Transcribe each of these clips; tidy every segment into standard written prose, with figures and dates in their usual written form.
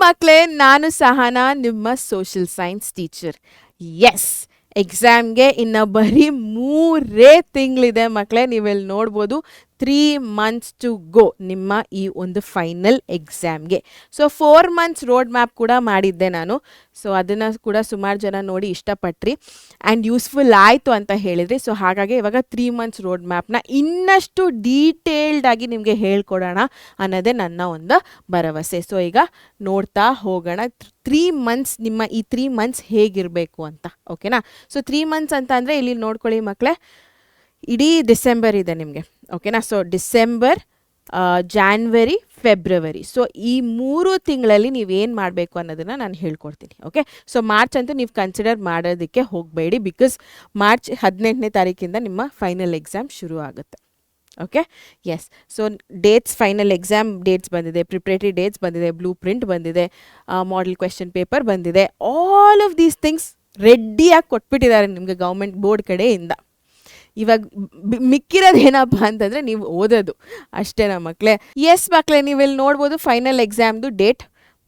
ಮಕ್ಕಳೇ, ನಾನು ಸಹನಾ, ನಿಮ್ಮ ಸೋಷಿಯಲ್ ಸೈನ್ಸ್ ಟೀಚರ್. ಎಸ್, ಎಕ್ಸಾಮ್ಗೆ ಇನ್ನು ಬರೀ 3 ತಿಂಗಳಿದೆ ಮಕ್ಕಳೇ. ನೀವೆಲ್ಲಿ ನೋಡ್ಬೋದು 3 months ಟು ಗೋ ನಿಮ್ಮ ಈ ಒಂದು ಫೈನಲ್ ಎಕ್ಸಾಮ್ಗೆ. ಸೊ 4 months ರೋಡ್ ಮ್ಯಾಪ್ ಕೂಡ ಮಾಡಿದ್ದೆ ನಾನು. ಸೊ ಅದನ್ನು ಕೂಡ ಸುಮಾರು ಜನ ನೋಡಿ ಇಷ್ಟಪಟ್ರಿ ಆ್ಯಂಡ್ ಯೂಸ್ಫುಲ್ ಆಯಿತು ಅಂತ ಹೇಳಿದ್ರಿ. ಸೊ ಹಾಗಾಗಿ ಇವಾಗ 3 months ರೋಡ್ ಮ್ಯಾಪ್ನ ಇನ್ನಷ್ಟು ಡೀಟೇಲ್ಡ್ ಆಗಿ ನಿಮಗೆ ಹೇಳ್ಕೊಡೋಣ ಅನ್ನೋದೇ ನನ್ನ ಒಂದು ಭರವಸೆ. ಸೊ ಈಗ ನೋಡ್ತಾ ಹೋಗೋಣ 3 months, ನಿಮ್ಮ ಈ 3 months ಹೇಗಿರಬೇಕು ಅಂತ. ಓಕೆನಾ? ಸೊ 3 months ಅಂತ ಅಂದರೆ ಇಲ್ಲಿ ನೋಡ್ಕೊಳ್ಳಿ ಮಕ್ಕಳೇ, ಇಡೀ ಡಿಸೆಂಬರ್ ಇದೆ ನಿಮಗೆ. ಓಕೆನಾ? So December, January, February. So ಈ 3 ತಿಂಗಳಲ್ಲಿ ನೀವೇನು ಮಾಡಬೇಕು ಅನ್ನೋದನ್ನು ನಾನು ಹೇಳ್ಕೊಡ್ತೀನಿ. ಓಕೆ? ಸೊ ಮಾರ್ಚ್ ಅಂತೂ ನೀವು ಕನ್ಸಿಡರ್ ಮಾಡೋದಕ್ಕೆ ಹೋಗಬೇಡಿ, ಬಿಕಾಸ್ ಮಾರ್ಚ್ 18ನೇ ತಾರೀಕಿಂದ ನಿಮ್ಮ ಫೈನಲ್ ಎಕ್ಸಾಮ್ ಶುರು ಆಗುತ್ತೆ. Okay? Yes. So dates, final exam dates ಬಂದಿದೆ, ಪ್ರಿಪ್ರೇಟರಿ ಡೇಟ್ಸ್ ಬಂದಿದೆ, ಬ್ಲೂ ಪ್ರಿಂಟ್ ಬಂದಿದೆ, ಮಾಡೆಲ್ ಕ್ವೆಶ್ಚನ್ ಪೇಪರ್ ಬಂದಿದೆ. ಆಲ್ ಆಫ್ ದೀಸ್ ಥಿಂಗ್ಸ್ ರೆಡಿಯಾಗಿ ಕೊಟ್ಬಿಟ್ಟಿದ್ದಾರೆ ನಿಮಗೆ ಗೌರ್ಮೆಂಟ್ ಬೋರ್ಡ್ ಕಡೆಯಿಂದ. ಇವಾಗ ಮಿಕ್ಕಿರೋದು ಏನಪ್ಪ ಅಂತಂದರೆ ನೀವು ಓದೋದು ಅಷ್ಟೇನಾ ಮಕ್ಕಳೇ? ಎಸ್ ಮಕ್ಕಳೇ, ನೀವೆಲ್ಲಿ ನೋಡ್ಬೋದು ಫೈನಲ್ ಎಕ್ಸಾಮ್ದು ಡೇಟ್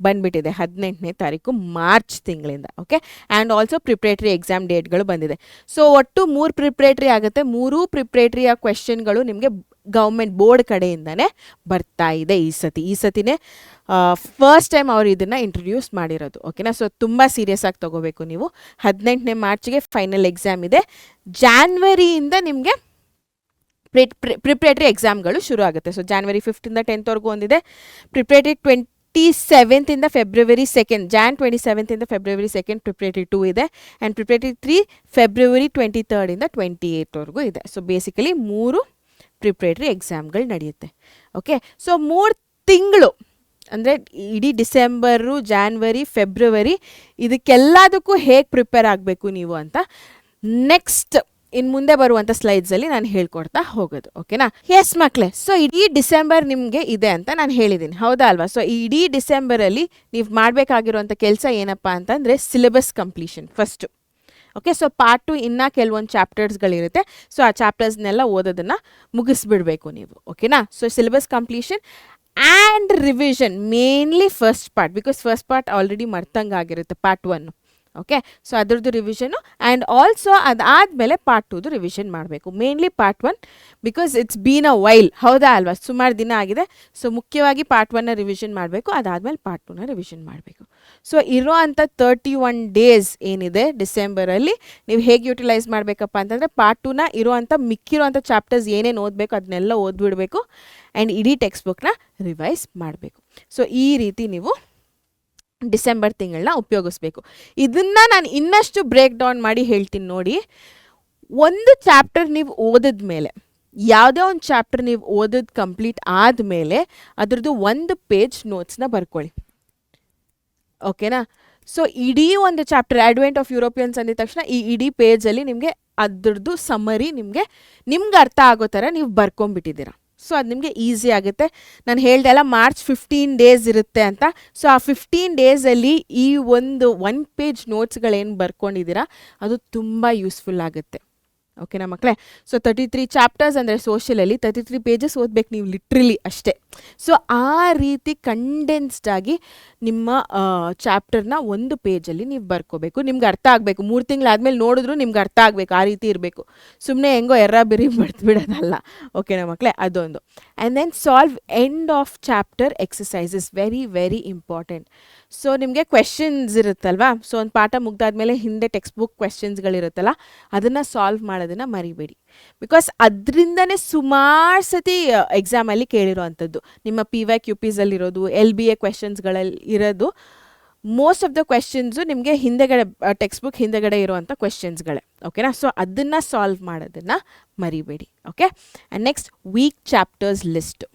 ಬಂದುಬಿಟ್ಟಿದೆ 18ನೇ ತಾರೀಕು ಮಾರ್ಚ್ ತಿಂಗಳಿಂದ. Okay? And also preparatory exam ಡೇಟ್ಗಳು ಬಂದಿದೆ. ಸೊ ಒಟ್ಟು 3 ಪ್ರಿಪ್ರೇಟರಿ ಆಗುತ್ತೆ. 3 ಪ್ರಿಪ್ರೇಟರಿಯ ಕ್ವೆಶ್ಚನ್ಗಳು ನಿಮಗೆ ಗೌರ್ಮೆಂಟ್ ಬೋರ್ಡ್ ಕಡೆಯಿಂದನೇ ಬರ್ತಾ ಇದೆ ಈ ಸತಿನೇ ಫಸ್ಟ್ ಟೈಮ್ ಅವರು ಇದನ್ನು ಇಂಟ್ರೊಡ್ಯೂಸ್ ಮಾಡಿರೋದು. ಓಕೆನಾ? ಸೊ ತುಂಬ ಸೀರಿಯಸ್ ಆಗಿ ತೊಗೋಬೇಕು ನೀವು. 18ನೇ ಮಾರ್ಚ್ಗೆ ಫೈನಲ್ ಎಕ್ಸಾಮ್ ಇದೆ. ಜಾನ್ವರಿಯಿಂದ ನಿಮಗೆ ಪ್ರಿಪ್ರೇಟರಿ ಎಕ್ಸಾಮ್ಗಳು ಶುರು ಆಗುತ್ತೆ. ಸೊ ಜಾನ್ವರಿ 5th 10th ಒಂದಿದೆ. Preparatory 27th February 2nd, Jan 27th February 2nd preparatory 2 ಇದೆ. And preparatory 3 February 23rd 28th ಇದೆ. ಸೊ ಬೇಸಿಕಲಿ 3 ಪ್ರಿಪ್ರೇಟರಿ ಎಕ್ಸಾಮ್ಗಳು ನಡೆಯುತ್ತೆ. ಓಕೆ? ಸೊ 3 ತಿಂಗಳು ಅಂದರೆ ಇಡೀ ಡಿಸೆಂಬರು, ಜಾನ್ವರಿ, ಫೆಬ್ರವರಿ ಇದಕ್ಕೆಲ್ಲದಕ್ಕೂ ಹೇಗೆ ಪ್ರಿಪೇರ್ ಆಗಬೇಕು ನೀವು ಅಂತ ನೆಕ್ಸ್ಟ್ ಇನ್ನು ಮುಂದೆ ಬರುವಂಥ ಸ್ಲೈಡ್ಸಲ್ಲಿ ನಾನು ಹೇಳ್ಕೊಡ್ತಾ ಹೋಗೋದು. ಓಕೆನಾ? ಎಸ್ ಮಕ್ಕಳೇ, ಸೊ ಇಡೀ ಡಿಸೆಂಬರ್ ನಿಮಗೆ ಇದೆ ಅಂತ ನಾನು ಹೇಳಿದ್ದೀನಿ, ಹೌದಾ ಅಲ್ವಾ? ಸೊ ಇಡೀ ಡಿಸೆಂಬರಲ್ಲಿ ನೀವು ಮಾಡಬೇಕಾಗಿರುವಂಥ ಕೆಲಸ ಏನಪ್ಪ ಅಂತಂದರೆ syllabus completion first. Okay? So part 2 ಇನ್ನೂ ಕೆಲವೊಂದು ಚಾಪ್ಟರ್ಸ್ಗಳಿರುತ್ತೆ. ಸೊ ಆ ಚಾಪ್ಟರ್ಸ್ನೆಲ್ಲ ಓದೋದನ್ನು ಮುಗಿಸ್ಬಿಡ್ಬೇಕು ನೀವು. ಓಕೆನಾ? So syllabus completion and revision, mainly first part, because first part already ಮರ್ತಂಗಾಗಿರುತ್ತೆ ಪಾರ್ಟ್ 1. ಓಕೆ? ಸೊ ಅದ್ರದ್ದು ರಿವಿಷನು ಆ್ಯಂಡ್ ಆಲ್ಸೋ ಅದಾದಮೇಲೆ ಪಾರ್ಟ್ 2ದು ರಿವಿಷನ್ ಮಾಡಬೇಕು. Mainly part 1 because it's been a while, ಹೌದಾ ಅಲ್ವಾ? ಸುಮಾರು ದಿನ ಆಗಿದೆ. ಸೊ ಮುಖ್ಯವಾಗಿ ಪಾರ್ಟ್ 1ನ ರಿವಿಷನ್ ಮಾಡಬೇಕು, ಅದಾದಮೇಲೆ ಪಾರ್ಟ್ 2ನ ರಿವಿಷನ್ ಮಾಡಬೇಕು. ಸೊ ಇರೋ ಅಂಥ 31 days ಏನಿದೆ ಡಿಸೆಂಬರಲ್ಲಿ ನೀವು ಹೇಗೆ ಯುಟಿಲೈಸ್ ಮಾಡಬೇಕಪ್ಪ ಅಂತಂದರೆ ಪಾರ್ಟ್ 2ನ ಮಿಕ್ಕಿರೋಂಥ ಚಾಪ್ಟರ್ಸ್ ಏನೇನು ಓದಬೇಕು ಅದನ್ನೆಲ್ಲ ಓದ್ಬಿಡಬೇಕು ಆ್ಯಂಡ್ ಇಡೀ ಟೆಕ್ಸ್ಟ್ ಬುಕ್ನ ರಿವೈಸ್ ಮಾಡಬೇಕು. ಸೊ ಈ ರೀತಿ ನೀವು ಡಿಸೆಂಬರ್ ತಿಂಗಳನ್ನ ಉಪಯೋಗಿಸ್ಬೇಕು. ಇದನ್ನು ನಾನು ಇನ್ನಷ್ಟು ಬ್ರೇಕ್ ಡೌನ್ ಮಾಡಿ ಹೇಳ್ತೀನಿ ನೋಡಿ. ಒಂದು ಚಾಪ್ಟರ್ ನೀವು ಓದಿದ ಮೇಲೆ, ಯಾವುದೇ ಒಂದು ಚಾಪ್ಟರ್ ನೀವು ಓದೋದು ಕಂಪ್ಲೀಟ್ ಆದಮೇಲೆ ಅದರದ್ದು 1 ಪೇಜ್ ನೋಟ್ಸ್ನ ಬರ್ಕೊಳ್ಳಿ. ಓಕೆನಾ? ಸೊ ಇಡೀ ಒಂದು ಚಾಪ್ಟರ್ ಅಡ್ವೆಂಟ್ ಆಫ್ ಯುರೋಪಿಯನ್ಸ್ ಅಂದಿದ ತಕ್ಷಣ ಈ ಇಡೀ ಪೇಜಲ್ಲಿ ನಿಮಗೆ ಅದರದ್ದು ಸಮ್ಮರಿ ನಿಮ್ಗೆ ಅರ್ಥ ಆಗೋ ಥರ ನೀವು ಬರ್ಕೊಂಬಿಟ್ಟಿದ್ದೀರಾ. ಸೊ ಅದು ನಿಮಗೆ ಈಸಿ ಆಗುತ್ತೆ. ನಾನು ಹೇಳ್ದೆ ಅಲ್ಲ ಮಾರ್ಚ್ 15 days ಇರುತ್ತೆ ಅಂತ. ಸೊ ಆ 15 daysಲ್ಲಿ ಈ ಒಂದು 1 page ನೋಟ್ಸ್ಗಳೇನು ಬರ್ಕೊಂಡಿದ್ದೀರಾ ಅದು ತುಂಬ ಯೂಸ್ಫುಲ್ ಆಗುತ್ತೆ. ಓಕೆನಾ ಮಕ್ಕಳೇ? ಸೊ 33 ಚಾಪ್ಟರ್ಸ್ ಅಂದರೆ ಸೋಷಿಯಲಲ್ಲಿ 33 pages ಓದಬೇಕು ನೀವು ಲಿಟ್ರಲಿ ಅಷ್ಟೇ. ಸೊ ಆ ರೀತಿ ಕಂಡೆನ್ಸ್ಡ್ ಆಗಿ ನಿಮ್ಮ ಚಾಪ್ಟರ್ನ 1 ಪೇಜಲ್ಲಿ ನೀವು ಬರ್ಕೋಬೇಕು. ನಿಮ್ಗೆ ಅರ್ಥ ಆಗಬೇಕು. 3 ತಿಂಗಳಾದಮೇಲೆ ನೋಡಿದ್ರು ನಿಮ್ಗೆ ಅರ್ಥ ಆಗಬೇಕು. ಆ ರೀತಿ ಇರಬೇಕು. ಸುಮ್ಮನೆ ಹೆಂಗೋ ಬಿರಿ ಬಿಡೋದಲ್ಲ. ಓಕೆನಾ ಮಕ್ಕಳೇ? ಅದೊಂದು. And then solve end of chapter exercises, very very important. So ನಿಮಗೆ ಕ್ವೆಶನ್ಸ್ ಇರುತ್ತಲ್ವಾ? ಸೊ ಒಂದು ಪಾಠ ಮುಗ್ದಾದ್ಮೇಲೆ ಹಿಂದೆ ಟೆಕ್ಸ್ಟ್ ಬುಕ್ ಕ್ವೆಶನ್ಸ್ಗಳಿರುತ್ತಲ್ಲ, ಅದನ್ನು ಸಾಲ್ವ್ ಮಾಡೋದನ್ನು ಮರಿಬೇಡಿ. ಬಿಕಾಸ್ ಅದರಿಂದನೇ ಸುಮಾರು ಸತಿ ಎಕ್ಸಾಮಲ್ಲಿ ಕೇಳಿರೋ ಅಂಥದ್ದು. ನಿಮ್ಮ PYQPಸಲ್ಲಿರೋದು, LBA ಕ್ವೆಶನ್ಸ್ಗಳಲ್ಲಿ ಇರೋದು ಮೋಸ್ಟ್ ಆಫ್ ದ ಕ್ವೆಶನ್ಸು ನಿಮಗೆ ಹಿಂದೆಗಡೆ ಟೆಕ್ಸ್ಟ್ ಬುಕ್ ಹಿಂದೆಗಡೆ ಇರೋವಂಥ ಕ್ವೆಶನ್ಸ್ಗಳೇ. ಓಕೆನಾ? ಸೊ ಅದನ್ನು ಸಾಲ್ವ್ ಮಾಡೋದನ್ನು ಮರಿಬೇಡಿ. Okay? And next week chapters list.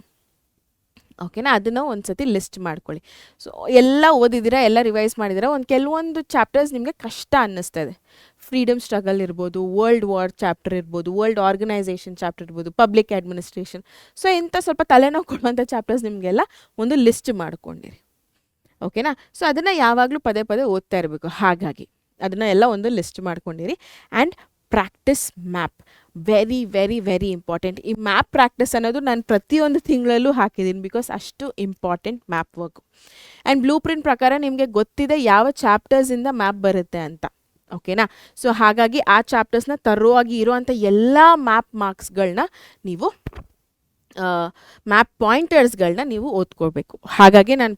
ಓಕೆನಾ? ಅದನ್ನು ಒಂದು ಸತಿ ಲಿಸ್ಟ್ ಮಾಡ್ಕೊಳ್ಳಿ. ಸೊ ಎಲ್ಲ ಓದಿದ್ದೀರಾ, ಎಲ್ಲ ರಿವೈಸ್ ಮಾಡಿದ್ದೀರಾ. ಕೆಲವೊಂದು ಚಾಪ್ಟರ್ಸ್ ನಿಮಗೆ ಕಷ್ಟ ಅನ್ನಿಸ್ತದೆ. ಫ್ರೀಡಮ್ ಸ್ಟ್ರಗಲ್ ಇರ್ಬೋದು, ವರ್ಲ್ಡ್ ವಾರ್ ಚಾಪ್ಟರ್ ಇರ್ಬೋದು, ವರ್ಲ್ಡ್ ಆರ್ಗನೈಸೇಷನ್ ಚಾಪ್ಟರ್ ಇರ್ಬೋದು, ಪಬ್ಲಿಕ್ ಅಡ್ಮಿನಿಸ್ಟ್ರೇಷನ್. ಸೊ ಇಂಥ ಸ್ವಲ್ಪ ತಲೆನೋವು ಕೊಡುವಂಥ ಚಾಪ್ಟರ್ಸ್ ನಿಮಗೆಲ್ಲ ಒಂದು ಲಿಸ್ಟ್ ಮಾಡ್ಕೊಂಡಿರಿ. ಓಕೆನಾ? ಸೊ ಅದನ್ನು ಯಾವಾಗಲೂ ಪದೇ ಓದ್ತಾ ಇರಬೇಕು. ಹಾಗಾಗಿ ಅದನ್ನು ಎಲ್ಲ ಒಂದು ಲಿಸ್ಟ್ ಮಾಡ್ಕೊಂಡಿರಿ. And practice map, very very very important. ಈ ಮ್ಯಾಪ್ ಪ್ರಾಕ್ಟೀಸ್ ಅನ್ನೋದು ನಾನು ಪ್ರತಿಯೊಂದು ತಿಂಗಳಲ್ಲೂ ಹಾಕಿದ್ದೀನಿ, ಬಿಕಾಸ್ ಅಷ್ಟು important map work. And blueprint ಪ್ರಕಾರ ನಿಮಗೆ ಗೊತ್ತಿದೆ ಯಾವ ಚಾಪ್ಟರ್ಸಿಂದ ಮ್ಯಾಪ್ ಬರುತ್ತೆ ಅಂತ. ಓಕೆನಾ. ಸೊ ಹಾಗಾಗಿ ಆ ಚಾಪ್ಟರ್ಸ್ನ ತರೋವಾಗಿ ಇರೋವಂಥ ಎಲ್ಲ ಮ್ಯಾಪ್ ಮಾರ್ಕ್ಸ್ಗಳನ್ನ ನೀವು ಮ್ಯಾಪ್ ಪಾಯಿಂಟರ್ಸ್ಗಳನ್ನ ನೀವು ಓದ್ಕೊಳ್ಬೇಕು. ಹಾಗಾಗಿ ನಾನು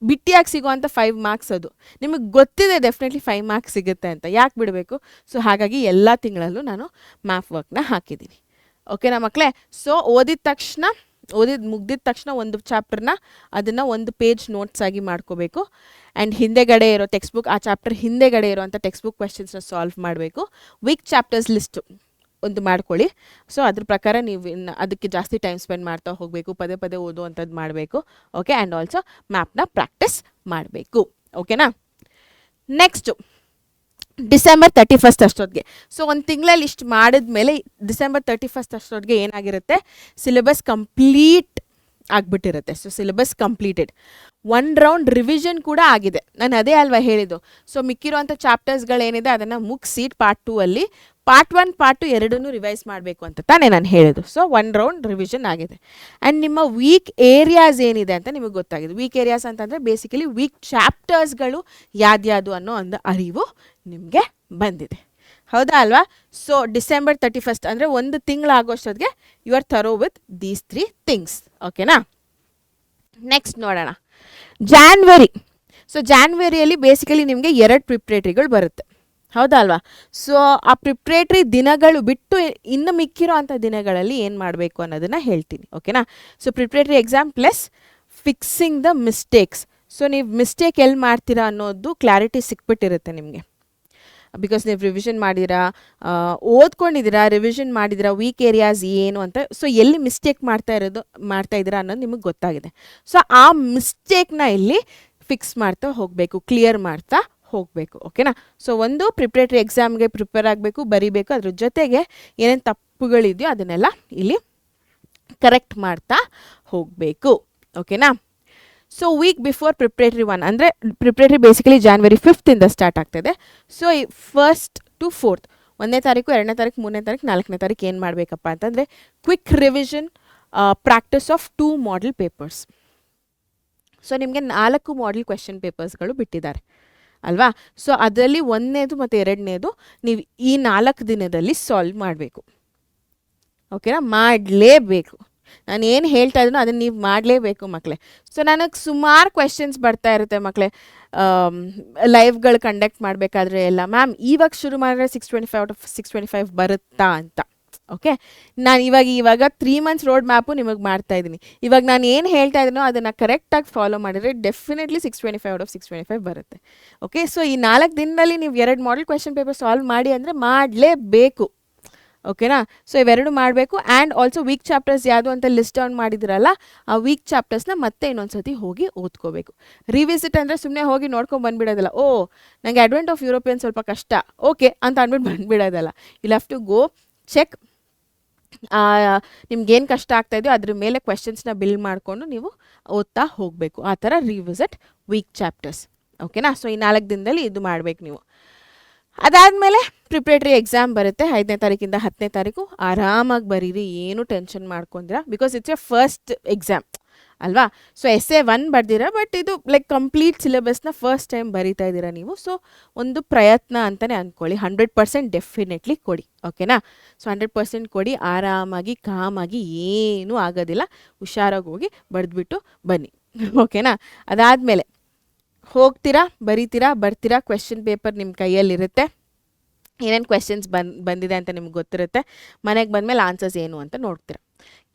ಬಿಟ್ಟಿಯಾಗಿ ಸಿಗೋವಂಥ 5 ಮಾರ್ಕ್ಸ್ ಅದು ನಿಮಗೆ ಗೊತ್ತಿದೆ ಡೆಫಿನೆಟ್ಲಿ 5 ಮಾರ್ಕ್ಸ್ ಸಿಗುತ್ತೆ ಅಂತ, ಯಾಕೆ ಬಿಡಬೇಕು. ಸೊ ಹಾಗಾಗಿ ಎಲ್ಲ ತಿಂಗಳಲ್ಲೂ ನಾನು ಮ್ಯಾಪ್ ವರ್ಕ್ನ ಹಾಕಿದ್ದೀನಿ. ಓಕೆನಾ ಮಕ್ಕಳೇ. ಸೊ ಮುಗ್ದಿದ ತಕ್ಷಣ ಒಂದು ಚಾಪ್ಟರ್ನ ಅದನ್ನು ಒಂದು ಪೇಜ್ ನೋಟ್ಸ್ ಆಗಿ ಮಾಡ್ಕೋಬೇಕು. ಆ್ಯಂಡ್ ಹಿಂದೆಗಡೆ ಇರೋ ಟೆಕ್ಸ್ಟ್ ಬುಕ್, ಆ ಚಾಪ್ಟರ್ ಹಿಂದೆಗಡೆ ಇರೋವಂಥ ಟೆಕ್ಸ್ಟ್ ಬುಕ್ ಕ್ವೆಶನ್ಸ್ನ ಸಾಲ್ವ್ ಮಾಡಬೇಕು. ವೀಕ್ ಚಾಪ್ಟರ್ಸ್ ಲಿಸ್ಟು ಒಂದು ಮಾಡ್ಕೊಳ್ಳಿ. ಸೊ ಅದ್ರ ಪ್ರಕಾರ ನೀವು ಅದಕ್ಕೆ ಜಾಸ್ತಿ ಟೈಮ್ ಸ್ಪೆಂಡ್ ಮಾಡ್ತಾ ಹೋಗಬೇಕು, ಪದೇ ಪದೇ ಓದುವಂಥದ್ದು ಮಾಡಬೇಕು. ಓಕೆ. ಆ್ಯಂಡ್ ಆಲ್ಸೋ ಮ್ಯಾಪ್ನ ಪ್ರಾಕ್ಟೀಸ್ ಮಾಡಬೇಕು. ಓಕೆನಾ. ನೆಕ್ಸ್ಟು ಡಿಸೆಂಬರ್ 31 ಅಷ್ಟೊತ್ತಿಗೆ. ಸೊ ಒಂದು ತಿಂಗಳಲ್ಲಿ ಇಷ್ಟು ಮಾಡಿದ್ಮೇಲೆ ಡಿಸೆಂಬರ್ 31 ಅಷ್ಟೊತ್ತಿಗೆ ಏನಾಗಿರುತ್ತೆ, ಸಿಲೆಬಸ್ ಕಂಪ್ಲೀಟ್ ಆಗಿಬಿಟ್ಟಿರುತ್ತೆ. So syllabus completed. 1 round revision ಕೂಡ ಆಗಿದೆ. ನಾನು ಅದೇ ಅಲ್ವಾ ಹೇಳಿದ್ದು. ಸೊ ಮಿಕ್ಕಿರುವಂಥ ಚಾಪ್ಟರ್ಸ್ಗಳೇನಿದೆ ಅದನ್ನು ಮುಗಿಸಿ ಪಾರ್ಟ್ 2 ಅಲ್ಲಿ ಪಾರ್ಟ್ 1 ಪಾರ್ಟ್ 2 ಎರಡನ್ನೂ ರಿವೈಸ್ ಮಾಡಬೇಕು ಅಂತ ತಾನೇ ನಾನು ಹೇಳಿದ್ದು. ಸೊ 1 ರೌಂಡ್ ರಿವಿಷನ್ ಆಗಿದೆ. ಆ್ಯಂಡ್ ನಿಮ್ಮ ವೀಕ್ ಏರಿಯಾಸ್ ಏನಿದೆ ಅಂತ ನಿಮಗೆ ಗೊತ್ತಾಗಿದೆ. ವೀಕ್ ಏರಿಯಾಸ್ ಅಂತಂದರೆ ಬೇಸಿಕಲಿ ವೀಕ್ ಚಾಪ್ಟರ್ಸ್ಗಳು ಯಾವ್ದು ಅನ್ನೋ ಒಂದು ಅರಿವು ನಿಮಗೆ ಬಂದಿದೆ. ಹೌದಾ ಅಲ್ವಾ. ಸೊ ಡಿಸೆಂಬರ್ 31 ಅಂದರೆ ಒಂದು ತಿಂಗಳಾಗೋಷ್ಟೊತ್ತಿಗೆ you are thorough with these 3 things. ಓಕೆನಾ. ನೆಕ್ಸ್ಟ್ ನೋಡೋಣ ಜಾನ್ವರಿ. ಸೊ ಜಾನ್ವರಿಯಲ್ಲಿ ಬೇಸಿಕಲಿ ನಿಮಗೆ 2 ಪ್ರಿಪ್ರೇಟ್ರಿಗಳು ಬರುತ್ತೆ. ಹೌದಾ ಅಲ್ವಾ. ಸೊ ಆ ಪ್ರಿಪ್ರೇಟ್ರಿ ದಿನಗಳು ಬಿಟ್ಟು ಇನ್ನು ಮಿಕ್ಕಿರೋ ಅಂಥ ದಿನಗಳಲ್ಲಿ ಏನು ಮಾಡಬೇಕು ಅನ್ನೋದನ್ನು ಹೇಳ್ತೀನಿ. ಓಕೆನಾ. So preparatory exam plus fixing the mistakes. So ನೀವು ಮಿಸ್ಟೇಕ್ ಎಲ್ಲಿ ಮಾಡ್ತೀರಾ ಅನ್ನೋದು ಕ್ಲಾರಿಟಿ ಸಿಕ್ಬಿಟ್ಟಿರುತ್ತೆ ನಿಮಗೆ. ಬಿಕಾಸ್ ನೀವು ರಿವಿಷನ್ ಮಾಡಿದ್ದೀರಾ, ಓದ್ಕೊಂಡಿದ್ದೀರಾ, ರಿವಿಷನ್ ಮಾಡಿದ್ದೀರಾ, ವೀಕ್ ಏರಿಯಾಸ್ ಏನು ಅಂತ. ಸೊ ಎಲ್ಲಿ ಮಿಸ್ಟೇಕ್ ಮಾಡ್ತಾ ಇದ್ದೀರಾ ಅನ್ನೋದು ನಿಮಗೆ ಗೊತ್ತಾಗಿದೆ. ಸೊ ಆ ಮಿಸ್ಟೇಕ್ನ ಇಲ್ಲಿ ಫಿಕ್ಸ್ ಮಾಡ್ತಾ ಹೋಗಬೇಕು, ಕ್ಲಿಯರ್ ಮಾಡ್ತಾ ಹೋಗಬೇಕು. ಓಕೆನಾ. ಸೊ ಒಂದು ಪ್ರಿಪ್ರೇಟರಿ ಎಕ್ಸಾಮ್ಗೆ ಪ್ರಿಪೇರ್ ಆಗಬೇಕು, ಬರೀಬೇಕು. ಅದ್ರ ಜೊತೆಗೆ ಏನೇನು ತಪ್ಪುಗಳಿದೆಯೋ ಅದನ್ನೆಲ್ಲ ಇಲ್ಲಿ ಕರೆಕ್ಟ್ ಮಾಡ್ತಾ ಹೋಗಬೇಕು. ಓಕೆನಾ. ಸೊ ವೀಕ್ ಬಿಫೋರ್ ಪ್ರಿಪ್ರೇಟರಿ 1 ಅಂದರೆ ಪ್ರಿಪ್ರೇಟರಿ ಬೇಸಿಕಲಿ ಜಾನ್ವರಿ 5 ಸ್ಟಾರ್ಟ್ ಆಗ್ತದೆ. ಸೊ 1st to 4th 1ನೇ ತಾರೀಕು, 2ನೇ ತಾರೀಕು, 3ನೇ ತಾರೀಕು, 4ನೇ ತಾರೀಕು ಏನು ಮಾಡಬೇಕಪ್ಪ ಅಂತಂದರೆ quick revision, practice of 2 model papers. So ನಿಮಗೆ 4 ಮಾಡೆಲ್ ಕ್ವೆಶನ್ ಪೇಪರ್ಸ್ಗಳು ಬಿಟ್ಟಿದ್ದಾರೆ ಅಲ್ವಾ. ಸೊ ಅದರಲ್ಲಿ 1ನೇದು ಮತ್ತು 2ನೇದು ನೀವು ಈ 4 ದಿನದಲ್ಲಿ ಸಾಲ್ವ್ ಮಾಡಬೇಕು. ಓಕೆನಾ. ಮಾಡಲೇಬೇಕು. ನಾನು ಏನು ಹೇಳ್ತಾ ಇದ್ದೀನೋ ಅದನ್ನು ನೀವು ಮಾಡಲೇಬೇಕು ಮಕ್ಕಳೇ. ಸೊ ನನಗೆ ಸುಮಾರು ಕ್ವೆಶನ್ಸ್ ಬರ್ತಾ ಇರುತ್ತೆ ಮಕ್ಕಳೇ, ಲೈವ್ಗಳು ಕಂಡಕ್ಟ್ ಮಾಡಬೇಕಾದ್ರೆ ಎಲ್ಲ, ಮ್ಯಾಮ್ ಇವಾಗ ಶುರು ಮಾಡಿದ್ರೆ 625 ಔಟ್ ಆಫ್ 625 ಬರುತ್ತಾ ಅಂತ. ಓಕೆ. ನಾನು ಇವಾಗ 3 months ರೋಡ್ ಮ್ಯಾಪು ನಿಮಗೆ ಮಾಡ್ತಾ ಇದ್ದೀನಿ. ಇವಾಗ ನಾನು ಏನು ಹೇಳ್ತಾ ಇದ್ದೀನೋ ಅದನ್ನು ಕರೆಕ್ಟಾಗಿ ಫಾಲೋ ಮಾಡಿದರೆ ಡೆಫಿನೆಟ್ಲಿ 625 ಔಟ್ ಆಫ್ 625 ಬರುತ್ತೆ. ಓಕೆ. ಸೊ ಈ 4 ದಿನದಲ್ಲಿ ನೀವು 2 ಮಾಡೆಲ್ ಕ್ವೆಶನ್ ಪೇಪರ್ ಸಾಲ್ವ್ ಮಾಡಿ ಅಂದರೆ ಮಾಡಲೇಬೇಕು. ಓಕೆನಾ. ಸೊ ಇವೆರಡು ಮಾಡಬೇಕು. ಆ್ಯಂಡ್ ಆಲ್ಸೋ ವೀಕ್ ಚಾಪ್ಟರ್ಸ್ ಯಾವುದು ಅಂತ ಲಿಸ್ಟ್ ಡೌನ್ ಮಾಡಿದಿರಲ್ಲ, ಆ ವೀಕ್ ಚಾಪ್ಟರ್ಸ್ನ ಮತ್ತೆ ಇನ್ನೊಂದು ಸತಿ ಹೋಗಿ ಓದ್ಕೋಬೇಕು. ರಿವಿಸಿಟ್ ಅಂದರೆ ಸುಮ್ಮನೆ ಹೋಗಿ ನೋಡ್ಕೊಂಡು ಬಂದುಬಿಡೋದಲ್ಲ. ಓ ನನಗೆ ಅಡ್ವೆಂಟ್ ಆಫ್ ಯುರೋಪಿಯನ್ ಸ್ವಲ್ಪ ಕಷ್ಟ, ಓಕೆ ಅಂತ ಅಂದ್ಬಿಟ್ಟು ಬಂದುಬಿಡೋದಲ್ಲ. You have to go check, ನಿಮ್ಗೇನು ಕಷ್ಟ ಆಗ್ತಾಯಿದೆಯೋ ಅದ್ರ ಮೇಲೆ ಕ್ವೆಶನ್ಸ್ನ ಬಿಲ್ಡ್ ಮಾಡಿಕೊಂಡು ನೀವು ಓದ್ತಾ ಹೋಗಬೇಕು. ಆ ಥರ ರಿವಿಸಿಟ್ ವೀಕ್ ಚಾಪ್ಟರ್ಸ್. ಓಕೆನಾ. ಸೊ ಈ 4 ದಿನದಲ್ಲಿ ಇದು ಮಾಡಬೇಕು ನೀವು. ಅದಾದಮೇಲೆ ಪ್ರಿಪ್ರೇಟರಿ ಎಕ್ಸಾಮ್ ಬರುತ್ತೆ 5ನೇ ತಾರೀಕಿಂದ 10ನೇ ತಾರೀಕು. ಆರಾಮಾಗಿ ಬರೀರಿ, ಏನು ಟೆನ್ಷನ್ ಮಾಡ್ಕೊಂಡಿರ. Because it's a first exam ಅಲ್ವಾ. ಸೊ essay 1 ಬರ್ದಿರ, ಬಟ್ ಇದು ಲೈಕ್ ಕಂಪ್ಲೀಟ್ ಸಿಲೆಬಸ್ನ ಫಸ್ಟ್ ಟೈಮ್ ಬರೀತಾ ಇದ್ದೀರಾ ನೀವು. ಸೊ ಒಂದು ಪ್ರಯತ್ನ ಅಂತಲೇ ಅಂದ್ಕೊಳ್ಳಿ. 100% ಡೆಫಿನೆಟ್ಲಿ ಕೊಡಿ. ಓಕೆನಾ. ಸೊ 100% ಕೊಡಿ. ಆರಾಮಾಗಿ ಕಾಮಾಗಿ, ಏನೂ ಆಗೋದಿಲ್ಲ. ಹುಷಾರಾಗಿ ಹೋಗಿ ಬರೆದ್ಬಿಟ್ಟು ಬನ್ನಿ. ಓಕೆನಾ. ಅದಾದಮೇಲೆ ಹೋಗ್ತೀರಾ, ಬರೀತೀರಾ, ಬರ್ತೀರಾ. ಕ್ವೆಶನ್ ಪೇಪರ್ ನಿಮ್ಮ ಕೈಯಲ್ಲಿರುತ್ತೆ. ಏನೇನು ಕ್ವೆಶನ್ಸ್ ಬಂದಿದೆ ಅಂತ ನಿಮ್ಗೆ ಗೊತ್ತಿರುತ್ತೆ. ಮನೆಗೆ ಬಂದಮೇಲೆ ಆನ್ಸರ್ಸ್ ಏನು ಅಂತ ನೋಡ್ತೀರಾ.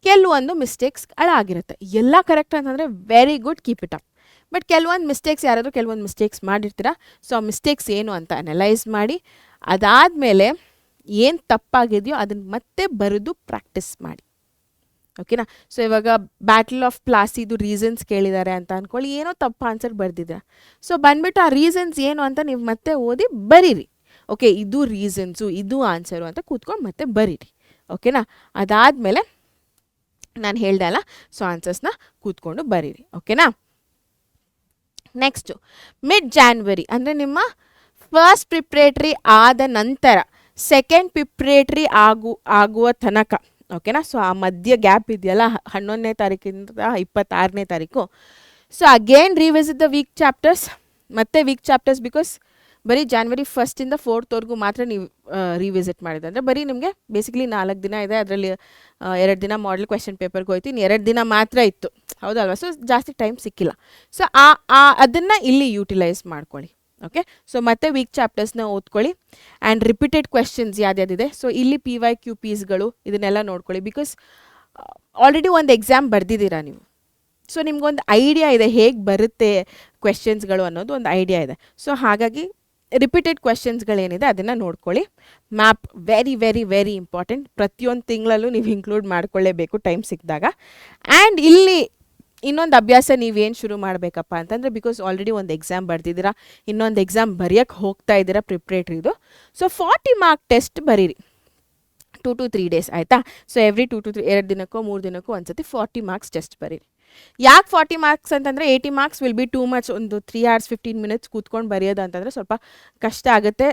ಕೆಲವೊಂದು ಮಿಸ್ಟೇಕ್ಸ್ಗಳಾಗಿರುತ್ತೆ. ಎಲ್ಲ ಕರೆಕ್ಟ್ ಅಂತಂದರೆ very good, keep it up. But ಕೆಲವೊಂದು ಮಿಸ್ಟೇಕ್ಸ್, ಯಾರಾದರೂ ಕೆಲವೊಂದು ಮಿಸ್ಟೇಕ್ಸ್ ಮಾಡಿರ್ತೀರಾ. ಸೊ ಆ ಮಿಸ್ಟೇಕ್ಸ್ ಏನು ಅಂತ ಅನಲೈಸ್ ಮಾಡಿ, ಅದಾದಮೇಲೆ ಏನು ತಪ್ಪಾಗಿದೆಯೋ ಅದನ್ನು ಮತ್ತೆ ಬರೆದು ಪ್ರಾಕ್ಟೀಸ್ ಮಾಡಿ. ಓಕೆನಾ. ಸೊ ಇವಾಗ ಬ್ಯಾಟಲ್ ಆಫ್ ಪ್ಲಾಸಿದು ರೀಸನ್ಸ್ ಕೇಳಿದ್ದಾರೆ ಅಂತ ಅಂದ್ಕೊಳ್ಳಿ, ಏನೋ ತಪ್ಪು ಆನ್ಸರ್ ಬರ್ದಿದ್ದೀರಾ. ಸೊ ಬಂದುಬಿಟ್ಟು ಆ ರೀಸನ್ಸ್ ಏನು ಅಂತ ನೀವು ಮತ್ತೆ ಓದಿ ಬರೀರಿ. ಓಕೆ, ಇದು ರೀಸನ್ಸು, ಇದು ಆನ್ಸರು ಅಂತ ಕೂತ್ಕೊಂಡು ಮತ್ತೆ ಬರೀರಿ. ಓಕೆನಾ. ಅದಾದಮೇಲೆ ನಾನು ಹೇಳ್ದೆ ಅಲ್ಲ, ಸೊ ಆನ್ಸರ್ಸ್ನ ಕೂತ್ಕೊಂಡು ಬರೀರಿ. ಓಕೆನಾ. ನೆಕ್ಸ್ಟು ಮಿಡ್ ಜಾನ್ವರಿ ಅಂದರೆ ನಿಮ್ಮ ಫಸ್ಟ್ ಪ್ರಿಪ್ರೇಟ್ರಿ ಆದ ನಂತರ ಸೆಕೆಂಡ್ ಪ್ರಿಪ್ರೇಟ್ರಿ ಆಗುವ ತನಕ. ಓಕೆನಾ. ಸೊ ಆ ಮಧ್ಯ ಗ್ಯಾಪ್ ಇದೆಯಲ್ಲ, 11ನೇ ತಾರೀಕಿಂದ 26ನೇ ತಾರೀಕು, so again revisit the weak chapters, ಮತ್ತೆ ವೀಕ್ ಚಾಪ್ಟರ್ಸ್ ಬಿಕಾಸ್ ಬರೀ ಜಾನ್ವರಿ 1 ಇಂದ 4 ಮಾತ್ರ ನೀವು ರಿವಿಸಿಟ್ ಮಾಡಿದೆ ಅಂದರೆ ಬರೀ ನಿಮಗೆ ಬೇಸಿಕಲಿ 4 ದಿನ ಇದೆ, ಅದರಲ್ಲಿ 2 ದಿನ ಮಾಡೆಲ್ ಕ್ವೆಶನ್ ಪೇಪರ್ಗೆ ಹೋಯ್ತು, ಇನ್ನು 2 ದಿನ ಮಾತ್ರ ಇತ್ತು, ಹೌದಲ್ವಾ? ಸೊ ಜಾಸ್ತಿ ಟೈಮ್ ಸಿಕ್ಕಿಲ್ಲ. ಸೊ ಅದನ್ನು ಇಲ್ಲಿ ಯೂಟಿಲೈಸ್ ಮಾಡ್ಕೊಳ್ಳಿ. ಓಕೆ, ಸೊ ಮತ್ತೆ ವೀಕ್ ಚಾಪ್ಟರ್ಸ್ನ ಓದ್ಕೊಳ್ಳಿ ಆ್ಯಂಡ್ ರಿಪೀಟೆಡ್ ಕ್ವೆಶನ್ಸ್ ಯಾವ್ಯಾವುದಿದೆ, ಸೊ ಇಲ್ಲಿ PYQPsಗಳು ಇದನ್ನೆಲ್ಲ ನೋಡ್ಕೊಳ್ಳಿ. ಬಿಕಾಸ್ ಆಲ್ರೆಡಿ ಒಂದು ಎಕ್ಸಾಮ್ ಬರೆದಿದ್ದೀರಾ ನೀವು, ಸೊ ನಿಮ್ಗೊಂದು ಐಡಿಯಾ ಇದೆ ಹೇಗೆ ಬರುತ್ತೆ ಕ್ವೆಶನ್ಸ್ಗಳು ಅನ್ನೋದು ಒಂದು ಐಡಿಯಾ ಇದೆ. ಸೊ ಹಾಗಾಗಿ ರಿಪೀಟೆಡ್ ಕ್ವೆಶನ್ಸ್ಗಳೇನಿದೆ ಅದನ್ನು ನೋಡ್ಕೊಳ್ಳಿ. Map very very very important, ಪ್ರತಿಯೊಂದು ತಿಂಗಳಲ್ಲೂ ನೀವು ಇನ್ಕ್ಲೂಡ್ ಮಾಡ್ಕೊಳ್ಳೇಬೇಕು ಟೈಮ್ ಸಿಕ್ಕಿದಾಗ. ಆ್ಯಂಡ್ ಇಲ್ಲಿ ಇನ್ನೊಂದು ಅಭ್ಯಾಸ ನೀವೇನು ಶುರು ಮಾಡಬೇಕಪ್ಪ ಅಂತಂದರೆ, ಬಿಕಾಸ್ ಆಲ್ರೆಡಿ ಒಂದು ಎಕ್ಸಾಮ್ ಬರ್ದಿದ್ದೀರಾ, ಇನ್ನೊಂದು ಎಕ್ಸಾಮ್ ಬರೆಯೋಕ್ಕೆ ಹೋಗ್ತಾ ಇದ್ದೀರಾ ಪ್ರಿಪ್ರೇಟ್ರಿದು, ಸೊ 40 ಮಾರ್ಕ್ ಟೆಸ್ಟ್ ಬರೀರಿ 2 to 3 ಡೇಸ್, ಆಯಿತಾ? ಸೊ ಎವ್ರಿ 2 to 3 2 ದಿನಕ್ಕೋ 3 ದಿನಕ್ಕೋ ಒಂದ್ಸತಿ 40 ಮಾರ್ಕ್ಸ್ ಟೆಸ್ಟ್ ಬರೀರಿ. ಯಾಕೆ 40 ಮಾರ್ಕ್ಸ್ ಅಂತಂದರೆ 80 marks will be too much. ಒಂದು 3 hours 15 minutes ಕೂತ್ಕೊಂಡು ಬರೆಯೋದು ಅಂತಂದರೆ ಸ್ವಲ್ಪ ಕಷ್ಟ ಆಗುತ್ತೆ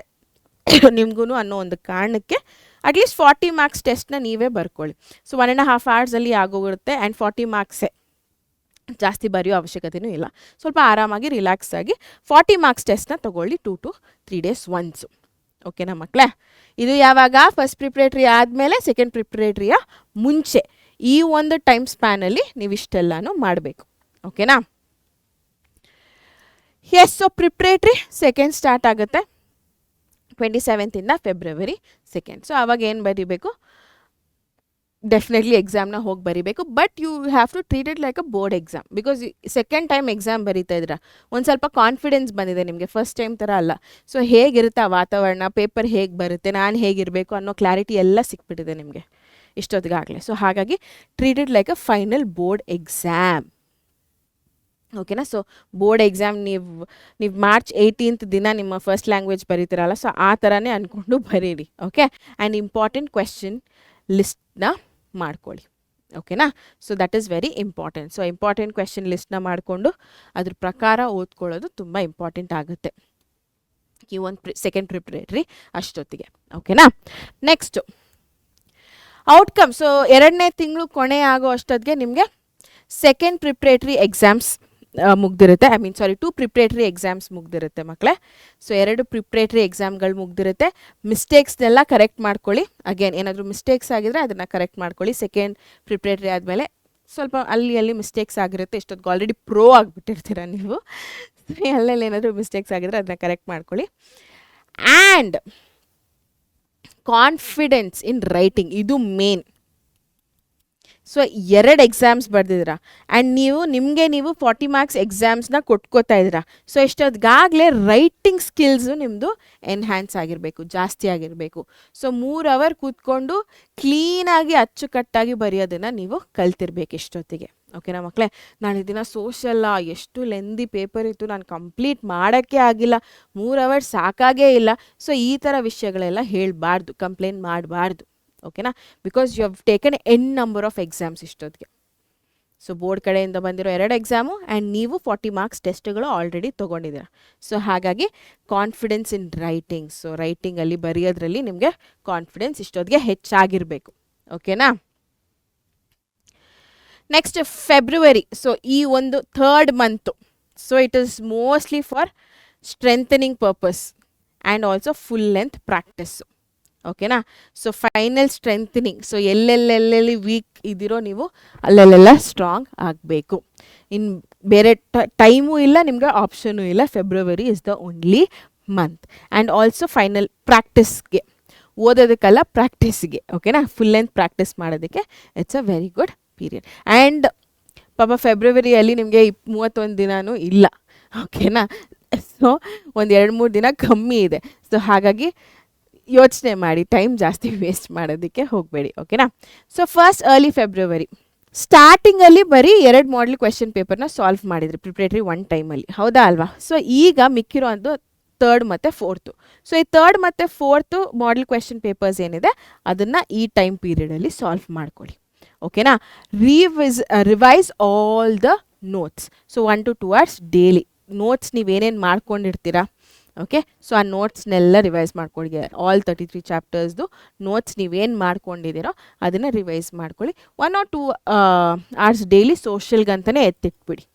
ನಿಮಗೂ ಅನ್ನೋ ಒಂದು ಕಾರಣಕ್ಕೆ ಅಟ್ಲೀಸ್ಟ್ 40 ಮಾರ್ಕ್ಸ್ ಟೆಸ್ಟ್ನ ನೀವೇ ಬರ್ಕೊಳ್ಳಿ. ಸೊ 1.5 hours ಆಗೋಗುತ್ತೆ ಆ್ಯಂಡ್ 40 ಮಾರ್ಕ್ಸೇ, ಜಾಸ್ತಿ ಬರೆಯೋ ಅವಶ್ಯಕತೆಯೂ ಇಲ್ಲ. ಸ್ವಲ್ಪ ಆರಾಮಾಗಿ ರಿಲ್ಯಾಕ್ಸ್ ಆಗಿ 40 ಮಾರ್ಕ್ಸ್ ಟೆಸ್ಟ್ನ ತೊಗೊಳ್ಳಿ 2 to 3 ಡೇಸ್ ಒನ್ಸು. ಓಕೆನಾ ಮಕ್ಕಳೇ? ಇದು ಯಾವಾಗ? ಫಸ್ಟ್ ಪ್ರಿಪ್ರೇಟ್ರಿ ಆದಮೇಲೆ ಸೆಕೆಂಡ್ ಪ್ರಿಪ್ರೇಟ್ರಿಯ ಮುಂಚೆ ಈ ಒಂದು ಟೈಮ್ ಸ್ಪ್ಯಾನಲ್ಲಿ ನೀವು ಇಷ್ಟೆಲ್ಲನೂ ಮಾಡಬೇಕು. ಓಕೆನಾ? Yes, so preparatory second start ಆಗುತ್ತೆ 27th ಇಂದ February 2. ಸೊ ಆವಾಗ ಏನು ಬರೀಬೇಕು? ಡೆಫಿನೆಟ್ಲಿ ಎಕ್ಸಾಮ್ನ ಹೋಗಿ ಬರೀಬೇಕು, but you have to treat it like a board exam. Because second time exam ಬರೀತಾ ಇದ್ದೀರಾ, ಒಂದು ಸ್ವಲ್ಪ ಕಾನ್ಫಿಡೆನ್ಸ್ ಬಂದಿದೆ ನಿಮಗೆ, ಫಸ್ಟ್ ಟೈಮ್ ಥರ ಅಲ್ಲ. ಸೊ ಹೇಗಿರುತ್ತೆ ಆ ವಾತಾವರಣ, ಪೇಪರ್ ಹೇಗೆ ಬರುತ್ತೆ, ನಾನು ಹೇಗಿರಬೇಕು ಅನ್ನೋ ಕ್ಲಾರಿಟಿ ಎಲ್ಲ ಸಿಕ್ಬಿಟ್ಟಿದೆ ನಿಮಗೆ ಇಷ್ಟೊತ್ತಿಗಾಗಲೇ. ಸೊ ಹಾಗಾಗಿ treat it like a final board exam. ಓಕೆನಾ? ಸೊ ಬೋರ್ಡ್ ಎಕ್ಸಾಮ್ ನೀವು March 18th ದಿನ ನಿಮ್ಮ ಫಸ್ಟ್ ಲ್ಯಾಂಗ್ವೇಜ್ ಬರೀತೀರಲ್ಲ, ಸೊ ಆ ಥರನೇ ಅಂದ್ಕೊಂಡು ಬರೀರಿ. ಓಕೆ, ಆ್ಯಂಡ್ ಇಂಪಾರ್ಟೆಂಟ್ ಕ್ವೆಶನ್ ಲಿಸ್ಟ್ನ ಮಾಡ್ಕೊಳ್ಳಿ. ಓಕೆನಾ? So that is very important. So important question ಲಿಸ್ಟ್ನ ಮಾಡಿಕೊಂಡು ಅದ್ರ ಪ್ರಕಾರ ಓದ್ಕೊಳ್ಳೋದು ತುಂಬ ಇಂಪಾರ್ಟೆಂಟ್ ಆಗುತ್ತೆ ಈ ಒಂದು ಸೆಕೆಂಡ್ ಪ್ರಿಪ್ರೇಟ್ರಿ ಅಷ್ಟೊತ್ತಿಗೆ. ಓಕೆನಾ? Next outcome. ಸೊ 2ನೇ ತಿಂಗಳು ಕೊನೆ ಆಗೋ ಅಷ್ಟೊತ್ತಿಗೆ ನಿಮಗೆ ಸೆಕೆಂಡ್ ಪ್ರಿಪ್ರೇಟ್ರಿ ಎಕ್ಸಾಮ್ಸ್ ಮುಗ್ದಿರುತ್ತೆ. 2 ಪ್ರಿಪ್ರೇಟ್ರಿ ಎಕ್ಸಾಮ್ಸ್ ಮುಗ್ದಿರುತ್ತೆ ಮಕ್ಕಳೇ. ಸೊ 2 ಪ್ರಿಪ್ರೇಟ್ರಿ ಎಕ್ಸಾಮ್ಗಳು ಮುಗ್ದಿರುತ್ತೆ. ಮಿಸ್ಟೇಕ್ಸ್ನೆಲ್ಲ ಕರೆಕ್ಟ್ ಮಾಡ್ಕೊಳ್ಳಿ. ಅಗೇನ್ ಏನಾದರೂ ಮಿಸ್ಟೇಕ್ಸ್ ಆಗಿದ್ರೆ ಅದನ್ನು ಕರೆಕ್ಟ್ ಮಾಡ್ಕೊಳ್ಳಿ. ಸೆಕೆಂಡ್ ಪ್ರಿಪ್ರೇಟ್ರಿ ಆದಮೇಲೆ ಸ್ವಲ್ಪ ಅಲ್ಲಿ ಮಿಸ್ಟೇಕ್ಸ್ ಆಗಿರುತ್ತೆ, ಇಷ್ಟೊತ್ತಿಗೆ ಆಲ್ರೆಡಿ ಪ್ರೋ ಆಗಿಬಿಟ್ಟಿರ್ತೀರ ನೀವು. ಅಲ್ಲೆಲ್ಲಿ ಏನಾದರೂ ಮಿಸ್ಟೇಕ್ಸ್ ಆಗಿದ್ರೆ ಅದನ್ನ ಕರೆಕ್ಟ್ ಮಾಡ್ಕೊಳ್ಳಿ. ಆ್ಯಂಡ್ ಕಾನ್ಫಿಡೆನ್ಸ್ ಇನ್ ರೈಟಿಂಗ್, ಇದು ಮೇನ್. ಸೊ 2 ಎಕ್ಸಾಮ್ಸ್ ಬರೆದಿದ್ದೀರಾ ಆ್ಯಂಡ್ ನೀವು 40 ಮಾರ್ಕ್ಸ್ ಎಕ್ಸಾಮ್ಸ್ನ ಕೊಟ್ಕೋತಾ ಇದ್ದೀರಾ. ಸೊ ಇಷ್ಟೊತ್ತಿಗಾಗಲೇ ರೈಟಿಂಗ್ ಸ್ಕಿಲ್ಸು ನಿಮ್ಮದು ಎನ್ಹ್ಯಾನ್ಸ್ ಆಗಿರಬೇಕು, ಜಾಸ್ತಿ ಆಗಿರಬೇಕು. ಸೊ 3 hour ಕೂತ್ಕೊಂಡು ಕ್ಲೀನಾಗಿ ಅಚ್ಚುಕಟ್ಟಾಗಿ ಬರೆಯೋದನ್ನು ನೀವು ಕಲ್ತಿರ್ಬೇಕು ಇಷ್ಟೊತ್ತಿಗೆ. ಓಕೆನಾ ಮಕ್ಕಳೇ? ನಾಳೆ ದಿನ ಸೋಷಲ್ಲ ಎಷ್ಟು ಲೆಂದಿ ಪೇಪರ್ ಇತ್ತು, ನಾನು ಕಂಪ್ಲೀಟ್ ಮಾಡೋಕ್ಕೆ ಆಗಿಲ್ಲ, 3 hours ಸಾಕಾಗೇ ಇಲ್ಲ. ಸೊ ಈ ಥರ ವಿಷಯಗಳೆಲ್ಲ ಹೇಳಬಾರ್ದು, ಕಂಪ್ಲೇಂಟ್ ಮಾಡಬಾರ್ದು. ಓಕೆನಾ? Because you have taken an number of exams ಇಷ್ಟೊತ್ತಿಗೆ. ಸೊ ಬೋರ್ಡ್ ಕಡೆಯಿಂದ ಬಂದಿರೋ 2 ಎಕ್ಸಾಮು ಆ್ಯಂಡ್ ನೀವು 40 ಮಾರ್ಕ್ಸ್ ಟೆಸ್ಟ್ಗಳು ಆಲ್ರೆಡಿ ತೊಗೊಂಡಿದ್ದೀರಾ. ಸೊ ಹಾಗಾಗಿ ಕಾನ್ಫಿಡೆನ್ಸ್ ಇನ್ ರೈಟಿಂಗ್, ಸೊ ರೈಟಿಂಗಲ್ಲಿ ಬರೆಯೋದ್ರಲ್ಲಿ ನಿಮಗೆ ಕಾನ್ಫಿಡೆನ್ಸ್ ಇಷ್ಟೊತ್ತಿಗೆ ಹೆಚ್ಚಾಗಿರಬೇಕು. ಓಕೆನಾ? Next February. ಸೊ ಈ ಒಂದು 3rd month, so it is mostly for strengthening purpose and also full length practice. ಓಕೆನಾ? So final strengthening. ಸೊ ಎಲ್ಲೆಲ್ಲೆಲ್ಲೆಲ್ಲಿ ವೀಕ್ ಇದ್ದೀರೋ ನೀವು ಅಲ್ಲೆಲ್ಲೆಲ್ಲ ಸ್ಟ್ರಾಂಗ್ ಆಗಬೇಕು. ಇನ್ನು ಬೇರೆ ಟೈಮೂ ಇಲ್ಲ, ನಿಮಗೆ ಆಪ್ಷನೂ ಇಲ್ಲ. February is the only month. And also final ಪ್ರಾಕ್ಟೀಸ್ಗೆ, ಓದೋದಕ್ಕಲ್ಲ ಪ್ರಾಕ್ಟೀಸ್ಗೆ. ಓಕೆನಾ? ಫುಲ್ ಲೆಂತ್ ಪ್ರಾಕ್ಟೀಸ್ ಮಾಡೋದಕ್ಕೆ it's a very good period. And ಪಾಪ ಫೆಬ್ರವರಿಯಲ್ಲಿ ನಿಮಗೆ 31 ದಿನವೂ ಇಲ್ಲ. ಓಕೆನಾ? ಸೊ ಒಂದು 2-3 ದಿನ ಕಮ್ಮಿ ಇದೆ. ಸೊ ಹಾಗಾಗಿ ಯೋಚನೆ ಮಾಡಿ, ಟೈಮ್ ಜಾಸ್ತಿ ವೇಸ್ಟ್ ಮಾಡೋದಕ್ಕೆ ಹೋಗಬೇಡಿ. ಓಕೆನಾ? ಸೊ ಫಸ್ಟ್ ಅರ್ಲಿ ಫೆಬ್ರವರಿ ಸ್ಟಾರ್ಟಿಂಗಲ್ಲಿ ಬರೀ 2 ಮಾಡೆಲ್ ಕ್ವೆಶನ್ ಪೇಪರ್ನ ಸಾಲ್ವ್ ಮಾಡಿದ್ರಿ ಪ್ರಿಪ್ರೇಟ್ರಿ 1 ಟೈಮಲ್ಲಿ, ಹೌದಾ ಅಲ್ವಾ? ಸೊ ಈಗ ಮಿಕ್ಕಿರೋ ಒಂದು 3rd ಮತ್ತು 4th. ಸೊ ಈ 3rd ಮತ್ತು 4th ಮಾಡೆಲ್ ಕ್ವೆಶನ್ ಪೇಪರ್ಸ್ ಏನಿದೆ ಅದನ್ನು ಈ ಟೈಮ್ ಪೀರಿಯಡಲ್ಲಿ ಸಾಲ್ವ್ ಮಾಡ್ಕೊಳ್ಳಿ. ಓಕೆನಾ? Revise all the notes. So 1 to 2 hours daily notes ನೀವೇನೇನು ಮಾಡ್ಕೊಂಡಿರ್ತೀರಾ. ಓಕೆ? ಸೊ ಆ ನೋಟ್ಸ್ನೆಲ್ಲ ರಿವೈಸ್ ಮಾಡ್ಕೊಳ್ಳಿ. ಆಲ್ 33 ಚಾಪ್ಟರ್ಸ್ದು ನೋಟ್ಸ್ ನೀವೇನು ಮಾಡ್ಕೊಂಡಿದ್ದೀರೋ ಅದನ್ನು ರಿವೈಸ್ ಮಾಡ್ಕೊಳ್ಳಿ. 1 or 2 hours ಡೈಲಿ ಸೋಷಲ್ಗಂತಲೇ ಎತ್ತಿಟ್ಬಿಡಿ.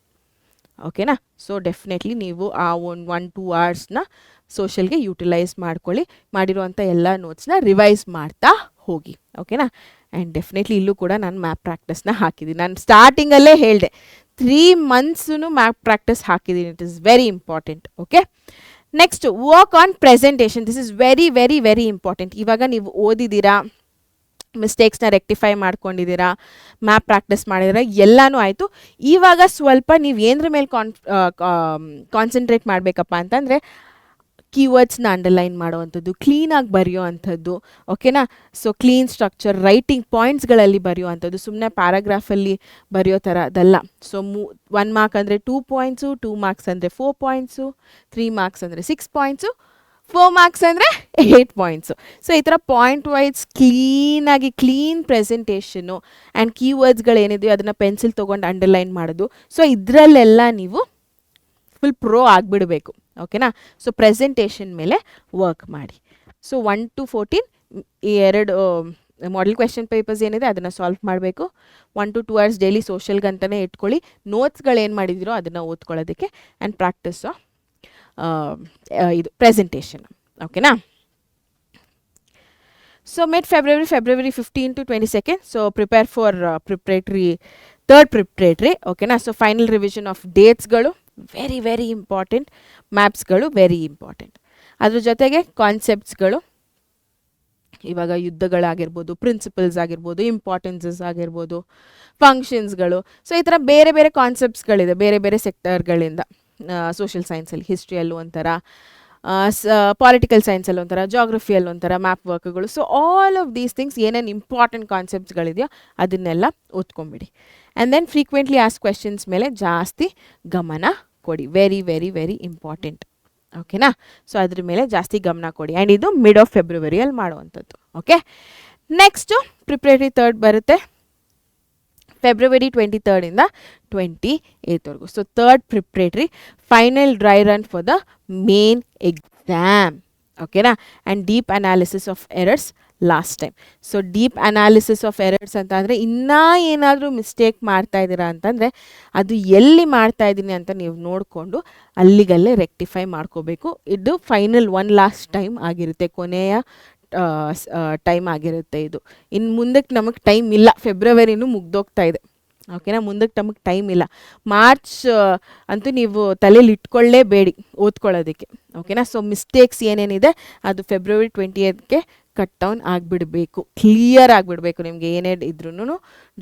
ಓಕೆನಾ. ಸೊ ಡೆಫಿನೆಟ್ಲಿ ನೀವು ಆ 1-2 ಅವರ್ಸ್ನ ಸೋಷಲ್ಗೆ ಯುಟಿಲೈಸ್ ಮಾಡ್ಕೊಳ್ಳಿ, ಮಾಡಿರುವಂಥ ಎಲ್ಲ ನೋಟ್ಸ್ನ ರಿವೈಸ್ ಮಾಡ್ತಾ ಹೋಗಿ. ಓಕೆನಾ. ಆ್ಯಂಡ್ ಡೆಫಿನೆಟ್ಲಿ ಇಲ್ಲೂ ಕೂಡ ನಾನು ಮ್ಯಾಪ್ ಪ್ರಾಕ್ಟೀಸ್ನ ಹಾಕಿದ್ದೀನಿ. ನಾನು ಸ್ಟಾರ್ಟಿಂಗಲ್ಲೇ ಹೇಳಿದೆ 3 months ಮ್ಯಾಪ್ ಪ್ರಾಕ್ಟೀಸ್ ಹಾಕಿದ್ದೀನಿ. It is very important. Okay. Next work on presentation. This is very very very important. ಇವಾಗ ನೀವು ಓದಿದ್ದೀರಾ, ಮಿಸ್ಟೇಕ್ಸ್ನ ರೆಕ್ಟಿಫೈ ಮಾಡ್ಕೊಂಡಿದ್ದೀರಾ, ಮ್ಯಾಪ್ ಪ್ರಾಕ್ಟೀಸ್ ಮಾಡಿದ್ದೀರಾ, ಎಲ್ಲನೂ ಆಯಿತು. ಇವಾಗ ಸ್ವಲ್ಪ ನೀವು ಏನರ ಮೇಲೆ ಕಾನ್ಸಂಟ್ರೇಟ್ ಮಾಡಬೇಕಪ್ಪ ಅಂತಂದರೆ ಕೀವರ್ಡ್ಸ್ನ ಅಂಡರ್ಲೈನ್ ಮಾಡೋವಂಥದ್ದು, ಕ್ಲೀನಾಗಿ ಬರೆಯೋ ಅಂಥದ್ದು. ಓಕೆನಾ. ಸೊ ಕ್ಲೀನ್ ಸ್ಟ್ರಕ್ಚರ್, ರೈಟಿಂಗ್ ಪಾಯಿಂಟ್ಸ್ಗಳಲ್ಲಿ ಬರೆಯೋ ಅಂಥದ್ದು, ಸುಮ್ಮನೆ ಪ್ಯಾರಾಗ್ರಾಫಲ್ಲಿ ಬರೆಯೋ ಥರ ಅದಲ್ಲ. ಸೊ 1 mark ಅಂದರೆ 2 points, 2 marks ಅಂದರೆ 4 points, 3 marks ಅಂದರೆ 6 points, 4 marks ಅಂದರೆ 8 points. ಸೊ ಈ ಥರ ಪಾಯಿಂಟ್ ವೈಸ್ ಕ್ಲೀನಾಗಿ ಕ್ಲೀನ್ ಪ್ರೆಸೆಂಟೇಷನ್ನು ಆ್ಯಂಡ್ ಕೀವರ್ಡ್ಸ್ಗಳೇನಿದೆಯೋ ಅದನ್ನು ಪೆನ್ಸಿಲ್ ತೊಗೊಂಡು ಅಂಡರ್ಲೈನ್ ಮಾಡೋದು. ಸೊ ಇದರಲ್ಲೆಲ್ಲ ನೀವು ಫುಲ್ ಪ್ರೋ ಆಗಿಬಿಡಬೇಕು. ಓಕೆನಾ. ಸೊ ಪ್ರೆಸೆಂಟೇಷನ್ ಮೇಲೆ ವರ್ಕ್ ಮಾಡಿ. ಸೊ 1 to 14 ಈ 2 ಮಾಡೆಲ್ ಕ್ವೆಶ್ಚನ್ ಪೇಪರ್ಸ್ ಏನಿದೆ ಅದನ್ನು ಸಾಲ್ವ್ ಮಾಡಬೇಕು. 1 to 2 hours ಡೈಲಿ ಸೋಷಲ್ಗಂತಲೇ ಇಟ್ಕೊಳ್ಳಿ. ನೋಟ್ಸ್ಗಳೇನು ಮಾಡಿದಿರೋ ಅದನ್ನು ಓದ್ಕೊಳ್ಳೋದಕ್ಕೆ ಆ್ಯಂಡ್ ಪ್ರಾಕ್ಟೀಸು ಇದು ಪ್ರೆಸೆಂಟೇಷನ್. ಓಕೆನಾ. So February 15 to 22. So prepare for preparatory, third preparatory. ಓಕೆನಾ. ಸೊ ಫೈನಲ್ ರಿವಿಷನ್ ಆಫ್ ಡೇಟ್ಸ್ಗಳು ವೆರಿ ವೆರಿ ಇಂಪಾರ್ಟೆಂಟ್, ಮ್ಯಾಪ್ಸ್ಗಳು ವೆರಿ ಇಂಪಾರ್ಟೆಂಟ್. ಅದ್ರ ಜೊತೆಗೆ ಕಾನ್ಸೆಪ್ಟ್ಸ್ಗಳು, ಇವಾಗ ಯುದ್ಧಗಳಾಗಿರ್ಬೋದು, ಪ್ರಿನ್ಸಿಪಲ್ಸ್ ಆಗಿರ್ಬೋದು, ಇಂಪಾರ್ಟೆನ್ಸಸ್ ಆಗಿರ್ಬೋದು, ಫಂಕ್ಷನ್ಸ್ಗಳು. ಸೊ ಈ ಥರ ಬೇರೆ ಬೇರೆ ಕಾನ್ಸೆಪ್ಟ್ಸ್ಗಳಿದೆ ಬೇರೆ ಬೇರೆ ಸೆಕ್ಟರ್ಗಳಿಂದ. ಸೋಷಿಯಲ್ ಸೈನ್ಸಲ್ಲಿ, ಹಿಸ್ಟ್ರಿಯಲ್ಲೂ ಒಂಥರ, ಪಾಲಿಟಿಕಲ್ ಸೈನ್ಸಲ್ಲಿ ಒಂಥರ, ಜಾಗ್ರಫಿಯಲ್ಲಿ ಒಂಥರ ಮ್ಯಾಪ್ ವರ್ಕ್ಗಳು. So all of these things ಏನೇನು ಇಂಪಾರ್ಟೆಂಟ್ ಕಾನ್ಸೆಪ್ಟ್ಸ್ಗಳಿದೆಯೋ ಅದನ್ನೆಲ್ಲ ಓದ್ಕೊಂಬಿಡಿ. And then frequently ask questions ಮೇಲೆ ಜಾಸ್ತಿ ಗಮನ ಕೊಡಿ. Very very very important. ಓಕೆನಾ. ಸೊ ಅದ್ರ ಮೇಲೆ ಜಾಸ್ತಿ ಗಮನ ಕೊಡಿ. ಆ್ಯಂಡ್ ಇದು ಮಿಡ್ ಆಫ್ ಫೆಬ್ರವರಿಯಲ್ಲಿ ಮಾಡುವಂಥದ್ದು. ಓಕೆ. ನೆಕ್ಸ್ಟು ಪ್ರಿಪ್ರೇಟರಿ ಥರ್ಡ್ ಬರುತ್ತೆ February 23rd ಇಂದ 28th. So third preparatory final dry run for the main exam. ಓಕೆನಾ. And deep analysis of errors last time. So deep analysis of errors ಅಂತ ಅಂದರೆ ಇನ್ನೂ ಏನಾದರೂ mistake ಮಾಡ್ತಾ ಇದ್ದೀರಾ ಅಂತಂದರೆ ಅದು ಎಲ್ಲಿ ಮಾಡ್ತಾ ಇದ್ದೀನಿ ಅಂತ ನೀವು ನೋಡಿಕೊಂಡು ಅಲ್ಲಿಗಲ್ಲೇ ರೆಕ್ಟಿಫೈ ಮಾಡ್ಕೋಬೇಕು. ಇದು ಫೈನಲ್ ಲಾಸ್ಟ್ ಟೈಮ್ ಆಗಿರುತ್ತೆ, ಕೊನೆಯ ಟೈಮ್ ಆಗಿರುತ್ತೆ ಇದು. ಇನ್ನು ಮುಂದಕ್ಕೆ ನಮಗೆ ಟೈಮ್ ಇಲ್ಲ, ಫೆಬ್ರವರಿನೂ ಮುಗ್ದೋಗ್ತಾ ಇದೆ. ಓಕೆನಾ. ಮುಂದಕ್ಕೆ ನಮಗೆ ಟೈಮ್ ಇಲ್ಲ. ಮಾರ್ಚ್ ಅಂತೂ ನೀವು ತಲೆಯಲ್ಲಿ ಇಟ್ಕೊಳ್ಳೇಬೇಡಿ ಓದ್ಕೊಳ್ಳೋದಕ್ಕೆ. ಓಕೆನಾ. ಸೊ ಮಿಸ್ಟೇಕ್ಸ್ ಏನೇನಿದೆ ಅದು February 28ಗೆ ಕಟ್ ಡೌನ್ ಆಗಿಬಿಡಬೇಕು, ಕ್ಲಿಯರ್ ಆಗಿಬಿಡಬೇಕು. ನಿಮಗೆ ಏನೇ ಇದ್ರೂ,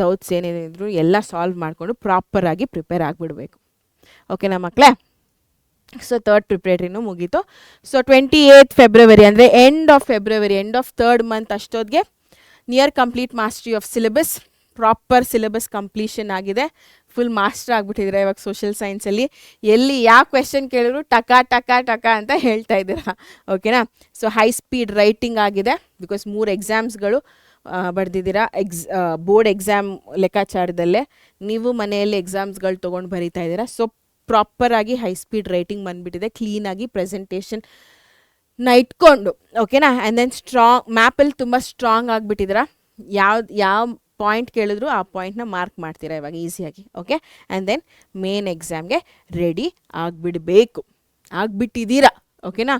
ಡೌಟ್ಸ್ ಏನೇನಿದ್ರು ಎಲ್ಲ ಸಾಲ್ವ್ ಮಾಡಿಕೊಂಡು ಪ್ರಾಪರಾಗಿ ಪ್ರಿಪೇರ್ ಆಗಿಬಿಡಬೇಕು. ಓಕೆನಾ ಮಕ್ಕಳೇ. ಸೊ ಥರ್ಡ್ ಪ್ರಿಪ್ರೇಟ್ರಿನೂ ಮುಗೀತು. ಸೊ 28th February ಅಂದರೆ end of February, end of third month ಅಷ್ಟೊತ್ತಿಗೆ near complete mastery of syllabus, proper syllabus completion ಆಗಿದೆ. ಫುಲ್ ಮಾಸ್ಟರ್ ಆಗಿಬಿಟ್ಟಿದ್ದೀರಾ ಇವಾಗ ಸೋಷಿಯಲ್ ಸೈನ್ಸಲ್ಲಿ. ಎಲ್ಲಿ ಯಾವ ಕ್ವೆಶನ್ ಕೇಳಿದ್ರು ಟಕ ಟಕ ಟಕ ಅಂತ ಹೇಳ್ತಾ ಇದ್ದೀರಾ. ಓಕೆನಾ. ಸೊ ಹೈ ಸ್ಪೀಡ್ ರೈಟಿಂಗ್ ಆಗಿದೆ, ಬಿಕಾಸ್ 3 ಎಕ್ಸಾಮ್ಸ್ಗಳು ಬರೆದಿದ್ದೀರಾ. ಬೋರ್ಡ್ ಎಕ್ಸಾಮ್ ಲೆಕ್ಕಾಚಾರದಲ್ಲೇ ನೀವು ಮನೆಯಲ್ಲಿ ಎಕ್ಸಾಮ್ಸ್ಗಳು ತೊಗೊಂಡು ಬರೀತಾ ಇದ್ದೀರಾ. ಸೊ ಪ್ರಾಪರಾಗಿ ಹೈ ಸ್ಪೀಡ್ ರೈಟಿಂಗ್ ಬಂದುಬಿಟ್ಟಿದೆ, ಕ್ಲೀನಾಗಿ ಪ್ರೆಸೆಂಟೇಷನ್ನ ಇಟ್ಕೊಂಡು. ಓಕೆನಾ. ಆ್ಯಂಡ್ ದೆನ್ ಮ್ಯಾಪಲ್ಲಿ ತುಂಬ ಸ್ಟ್ರಾಂಗ್ ಆಗಿಬಿಟ್ಟಿದ್ದೀರಾ. ಯಾವ ಪಾಯಿಂಟ್ ಕೇಳಿದ್ರು ಆ ಪಾಯಿಂಟ್ನ ಮಾರ್ಕ್ ಮಾಡ್ತೀರಾ ಇವಾಗ ಈಸಿಯಾಗಿ. ಓಕೆ. ಆ್ಯಂಡ್ ದೆನ್ ಮೇನ್ ಎಕ್ಸಾಮ್ಗೆ ರೆಡಿ ಆಗಿಬಿಡಬೇಕು, ಆಗಿಬಿಟ್ಟಿದ್ದೀರಾ. ಓಕೆನಾ.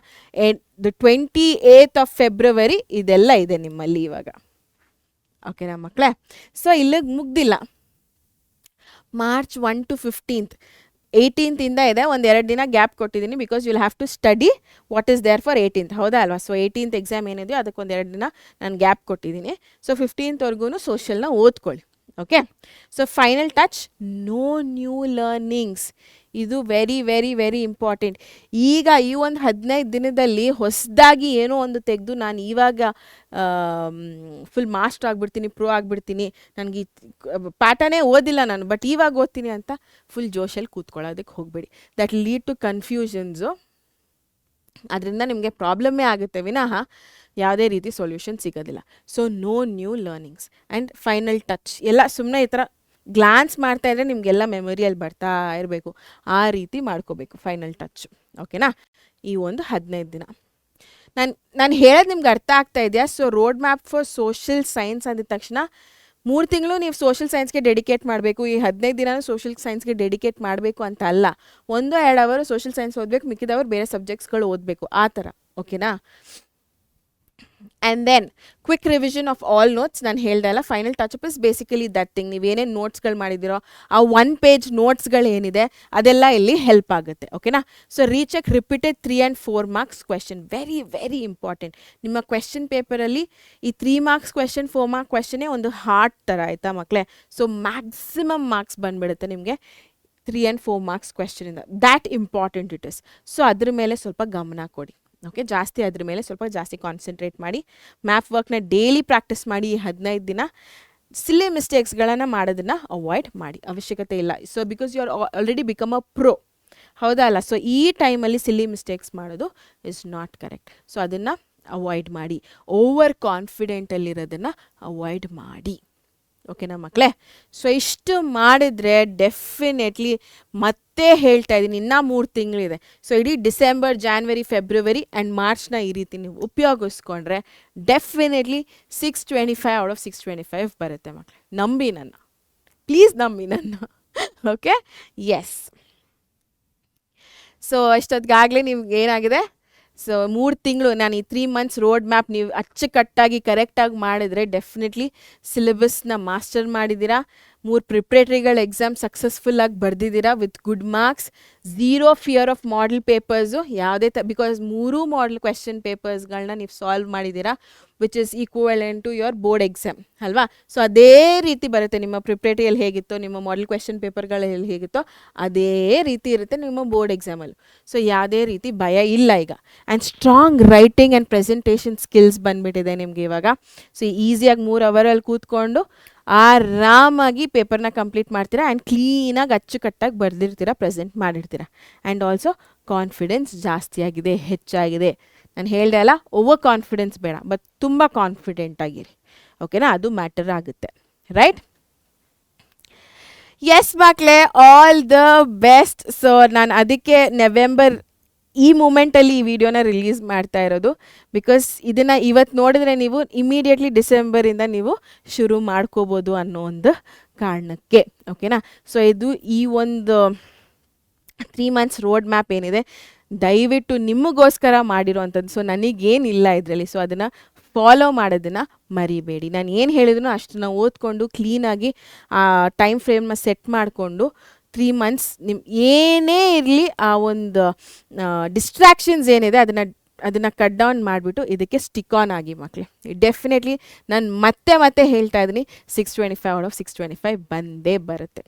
ದ 28th of February ಇದೆಲ್ಲ ಇದೆ ನಿಮ್ಮಲ್ಲಿ ಇವಾಗ. ಓಕೆನಾ ಮಕ್ಕಳೇ. ಸೊ ಇಲ್ಲಿಗೆ ಮುಗ್ದಿಲ್ಲ. March 1 to 15th, 18th ಇಂದ ಇದೆ. 1-2 ದಿನ ಗ್ಯಾಪ್ ಕೊಟ್ಟಿದ್ದೀನಿ, because you will have to study what is there for 18th. ಹೌದಾ ಅಲ್ವಾ. ಸೊ 18th ಎಕ್ಸಾಮ್ ಏನಿದೆಯೋ ಅದಕ್ಕೆ 1-2 ದಿನ ನಾನು ಗ್ಯಾಪ್ ಕೊಟ್ಟಿದ್ದೀನಿ. ಸೊ 15th ಸೋಷಲ್ನ ಓದ್ಕೊಳ್ಳಿ. Okay. So final touch, no new learnings. ಇದು ವೆರಿ ವೆರಿ ವೆರಿ ಇಂಪಾರ್ಟೆಂಟ್. ಈಗ ಈ ಒಂದು 15 ದಿನದಲ್ಲಿ ಹೊಸದಾಗಿ ಏನೋ ಒಂದು ತೆಗೆದು ನಾನು ಇವಾಗ ಫುಲ್ ಮಾಸ್ಟರ್ ಆಗಿಬಿಡ್ತೀನಿ, ಪ್ರೋ ಆಗಿಬಿಡ್ತೀನಿ, ನನಗೆ ಪಾಠನೇ ಓದಿಲ್ಲ ನಾನು, ಬಟ್ ಇವಾಗ ಓದ್ತೀನಿ ಅಂತ ಫುಲ್ ಜೋಶಲ್ಲಿ ಕೂತ್ಕೊಳ್ಳೋದಕ್ಕೆ ಹೋಗಬೇಡಿ. That lead to confusions. ಅದರಿಂದ ನಿಮಗೆ ಪ್ರಾಬ್ಲಮ್ಮೇ ಆಗುತ್ತೆ ವಿನಃ ಯಾವುದೇ ರೀತಿ ಸೊಲ್ಯೂಷನ್ ಸಿಗೋದಿಲ್ಲ. So no new learnings. And final touch ಎಲ್ಲ ಸುಮ್ಮನೆ ಈ ಥರ ಗ್ಲಾನ್ಸ್ ಮಾಡ್ತಾ ಇದ್ದರೆ ನಿಮಗೆಲ್ಲ ಮೆಮೊರಿಯಲ್ಲಿ ಬರ್ತಾ ಇರಬೇಕು, ಆ ರೀತಿ ಮಾಡ್ಕೋಬೇಕು ಫೈನಲ್ ಟಚ್. ಓಕೆನಾ. ಈ ಒಂದು 15 ದಿನ ನಾನು ಹೇಳೋದು ನಿಮ್ಗೆ ಅರ್ಥ ಆಗ್ತಾ ಇದೆಯಾ. So road map for social science ಅಂದಿದ ತಕ್ಷಣ 3 ತಿಂಗಳು ನೀವು ಸೋಷಿಯಲ್ ಸೈನ್ಸ್ಗೆ ಡೆಡಿಕೇಟ್ ಮಾಡಬೇಕು, ಈ 15 ದಿನ ಸೋಷಿಯಲ್ ಸೈನ್ಸ್ಗೆ ಡೆಡಿಕೇಟ್ ಮಾಡಬೇಕು ಅಂತ ಅಲ್ಲ. 1-2 ಅವರ್ ಸೋಷಿಯಲ್ ಸೈನ್ಸ್ ಓದಬೇಕು, ಮಿಕ್ಕಿದವರು ಬೇರೆ ಸಬ್ಜೆಕ್ಟ್ಸ್ಗಳು ಓದಬೇಕು, ಆ ಥರ. ಓಕೆನಾ? And then quick revision of all notes. ನಾನು ಹೇಳ್ದೆ ಅಲ್ಲ, final touch up is basically that thing. ನೀವೇನೇನು ನೋಟ್ಸ್ಗಳು ಮಾಡಿದ್ದೀರೋ ಆ 1 ಪೇಜ್ ನೋಟ್ಸ್ಗಳೇನಿದೆ ಅದೆಲ್ಲ ಇಲ್ಲಿ ಹೆಲ್ಪ್ ಆಗುತ್ತೆ. ಓಕೆನಾ? So recheck repeated 3 and 4 marks question, very very important. ನಿಮ್ಮ ಕ್ವೆಶನ್ ಪೇಪರಲ್ಲಿ ಈ 3 ಮಾರ್ಕ್ಸ್ ಕ್ವೆಶನ್ 4 ಮಾರ್ಕ್ ಕ್ವೆಶನೇ ಒಂದು ಹಾರ್ಟ್ ಥರ, ಆಯಿತಾ ಮಕ್ಕಳೇ? ಸೊ ಮ್ಯಾಕ್ಸಿಮಮ್ ಮಾರ್ಕ್ಸ್ ಬಂದುಬಿಡುತ್ತೆ ನಿಮಗೆ 3 and 4 ಮಾರ್ಕ್ಸ್ ಕ್ವೆಶನಿಂದ. That important it is. So ಅದ್ರ ಮೇಲೆ ಸ್ವಲ್ಪ ಗಮನ ಕೊಡಿ. ಓಕೆ, ಜಾಸ್ತಿ ಅದ್ರ ಮೇಲೆ ಸ್ವಲ್ಪ ಜಾಸ್ತಿ ಕಾನ್ಸಂಟ್ರೇಟ್ ಮಾಡಿ. ಮ್ಯಾಪ್ ವರ್ಕ್ನ ಡೈಲಿ ಪ್ರಾಕ್ಟೀಸ್ ಮಾಡಿ. ಈ 15 ದಿನ ಸಿಲ್ಲಿ ಮಿಸ್ಟೇಕ್ಸ್ಗಳನ್ನು ಮಾಡೋದನ್ನು ಅವಾಯ್ಡ್ ಮಾಡಿ, ಅವಶ್ಯಕತೆ ಇಲ್ಲ. So because you are already become a pro, ಹೌದಾ ಅಲ್ಲ? ಸೊ ಈ ಟೈಮಲ್ಲಿ ಸಿಲ್ಲಿ ಮಿಸ್ಟೇಕ್ಸ್ ಮಾಡೋದು ಇಸ್ ನಾಟ್ ಕರೆಕ್ಟ್. ಸೊ ಅದನ್ನು ಅವಾಯ್ಡ್ ಮಾಡಿ. ಓವರ್ ಕಾನ್ಫಿಡೆಂಟಲ್ಲಿರೋದನ್ನು ಅವಾಯ್ಡ್ ಮಾಡಿ. ಓಕೆನಾ ಮಕ್ಕಳೇ? ಸೊ ಇಷ್ಟು ಮಾಡಿದರೆ ಡೆಫಿನೆಟ್ಲಿ ಮತ್ತೆ ಹೇಳ್ತಾ ಇದ್ದೀನಿ, ಇನ್ನೂ 3 ತಿಂಗಳಿದೆ. ಸೊ ಇಡೀ ಡಿಸೆಂಬರ್, ಜಾನ್ವರಿ, ಫೆಬ್ರವರಿ ಆ್ಯಂಡ್ ಮಾರ್ಚ್ನ ಈ ರೀತಿ ನೀವು ಉಪಯೋಗಿಸ್ಕೊಂಡ್ರೆ ಡೆಫಿನೆಟ್ಲಿ 625 ಔಟ್ ಆಫ್ 625 ಬರುತ್ತೆ ಮಕ್ಕಳೇ. ನಂಬಿ ನನ್ನ, ಪ್ಲೀಸ್ ನಂಬಿ ನನ್ನ. Okay, yes. ಸೊ ಇಷ್ಟೊತ್ತಿಗಾಗಲೇ ನಿಮ್ಗೆ ಏನಾಗಿದೆ? ಸೊ 3 ತಿಂಗಳು ನಾನು ಈ 3 ಮಂತ್ಸ್ ರೋಡ್ ಮ್ಯಾಪ್ ನೀವು ಅಚ್ಚುಕಟ್ಟಾಗಿ ಕರೆಕ್ಟಾಗಿ ಮಾಡಿದರೆ ಡೆಫಿನೆಟ್ಲಿ ಸಿಲೆಬಸ್ನ ಮಾಸ್ಟರ್ ಮಾಡಿದ್ದೀರಾ. 3 ಪ್ರಿಪ್ರೇಟರಿಗಳ ಎಕ್ಸಾಮ್ ಸಕ್ಸಸ್ಫುಲ್ಲಾಗಿ ಬರೆದಿದ್ದೀರಾ with good marks. 0 fear of model papers, ಯಾವುದೇ ಬಿಕಾಸ್ 3 ಮಾಡಲ್ ಕ್ವೆಶನ್ ಪೇಪರ್ಸ್ಗಳನ್ನ ನೀವು ಸಾಲ್ವ್ ಮಾಡಿದ್ದೀರಾ, which is equivalent to your board exam ಅಲ್ವಾ? ಸೊ ಅದೇ ರೀತಿ ಬರುತ್ತೆ. ನಿಮ್ಮ ಪ್ರಿಪ್ರೇಟರಿಯಲ್ಲಿ ಹೇಗಿತ್ತೋ, ನಿಮ್ಮ ಮಾಡಲ್ ಕ್ವೆಶನ್ ಪೇಪರ್ಗಳಲ್ಲಿ ಹೇಗಿತ್ತೋ ಅದೇ ರೀತಿ ಇರುತ್ತೆ ನಿಮ್ಮ ಬೋರ್ಡ್ ಎಕ್ಸಾಮಲ್ಲೂ. ಸೊ ಯಾವುದೇ ರೀತಿ ಭಯ ಇಲ್ಲ ಈಗ. And strong writing and presentation skills ಬಂದುಬಿಟ್ಟಿದೆ ನಿಮಗೆ ಇವಾಗ. ಸೊ ಈಸಿಯಾಗಿ 3 ಅವರಲ್ಲಿ ಕೂತ್ಕೊಂಡು ಆರಾಮಾಗಿ ಪೇಪರ್ನ ಕಂಪ್ಲೀಟ್ ಮಾಡ್ತೀರಾ. ಆ್ಯಂಡ್ ಕ್ಲೀನಾಗಿ ಅಚ್ಚುಕಟ್ಟಾಗಿ ಬರೆದಿರ್ತೀರ, ಪ್ರೆಸೆಂಟ್ ಮಾಡಿರ್ತೀರ. ಆ್ಯಂಡ್ ಆಲ್ಸೋ ಕಾನ್ಫಿಡೆನ್ಸ್ ಜಾಸ್ತಿ ಆಗಿದೆ, ಹೆಚ್ಚಾಗಿದೆ. ನಾನು ಹೇಳ್ದೆ ಅಲ್ಲ, ಓವರ್ ಕಾನ್ಫಿಡೆನ್ಸ್ ಬೇಡ, ಬಟ್ ತುಂಬ ಕಾನ್ಫಿಡೆಂಟ್ ಆಗಿರಿ. ಓಕೆನಾ? ಅದು ಮ್ಯಾಟರ್ ಆಗುತ್ತೆ, ರೈಟ್? ಎಸ್ ಮಕ್ಕಳೇ, ಆಲ್ ದ ಬೆಸ್ಟ್. ಸೊ ನಾನು ಅದಕ್ಕೆ ನವೆಂಬರ್ ಈ ಮೂಮೆಂಟಲ್ಲಿ ಈ ವಿಡಿಯೋನ ರಿಲೀಸ್ ಮಾಡ್ತಾ ಇರೋದು. ಬಿಕಾಸ್ ಇದನ್ನು ಇವತ್ತು ನೋಡಿದ್ರೆ ನೀವು ಇಮಿಡಿಯೇಟ್ಲಿ ಡಿಸೆಂಬರಿಂದ ನೀವು ಶುರು ಮಾಡ್ಕೋಬೋದು ಅನ್ನೋ ಒಂದು ಕಾರಣಕ್ಕೆ. ಓಕೆನಾ? ಸೊ ಇದು ಈ ಒಂದು 3 ಮಂತ್ಸ್ ರೋಡ್ ಮ್ಯಾಪ್ ಏನಿದೆ ದಯವಿಟ್ಟು ನಿಮಗೋಸ್ಕರ ಮಾಡಿರೋವಂಥದ್ದು. ಸೊ ನನಗೇನಿಲ್ಲ ಇದರಲ್ಲಿ. ಸೊ ಅದನ್ನು ಫಾಲೋ ಮಾಡೋದನ್ನು ಮರಿಬೇಡಿ. ನಾನು ಏನು ಹೇಳಿದ್ರು ಅಷ್ಟನ್ನು ಓದ್ಕೊಂಡು ಕ್ಲೀನಾಗಿ ಆ ಟೈಮ್ ಫ್ರೇಮ್ನ ಸೆಟ್ ಮಾಡಿಕೊಂಡು 3 ಮಂತ್ಸ್ ನಿಮ್ಮ ಏನೇ ಇರಲಿ ಆ ಒಂದು ಡಿಸ್ಟ್ರಾಕ್ಷನ್ಸ್ ಏನಿದೆ ಅದನ್ನು ಕಟ್ ಡೌನ್ ಮಾಡಿಬಿಟ್ಟು ಇದಕ್ಕೆ ಸ್ಟಿಕ್ ಆನ್ ಆಗಿ ಮಕ್ಕಳೇ. ಡೆಫಿನೆಟ್ಲಿ ನಾನು ಮತ್ತೆ ಹೇಳ್ತಾ ಇದ್ದೀನಿ, 625 ಔಟ್ ಆಫ್ 625 ಬಂದೇ ಬರುತ್ತೆ.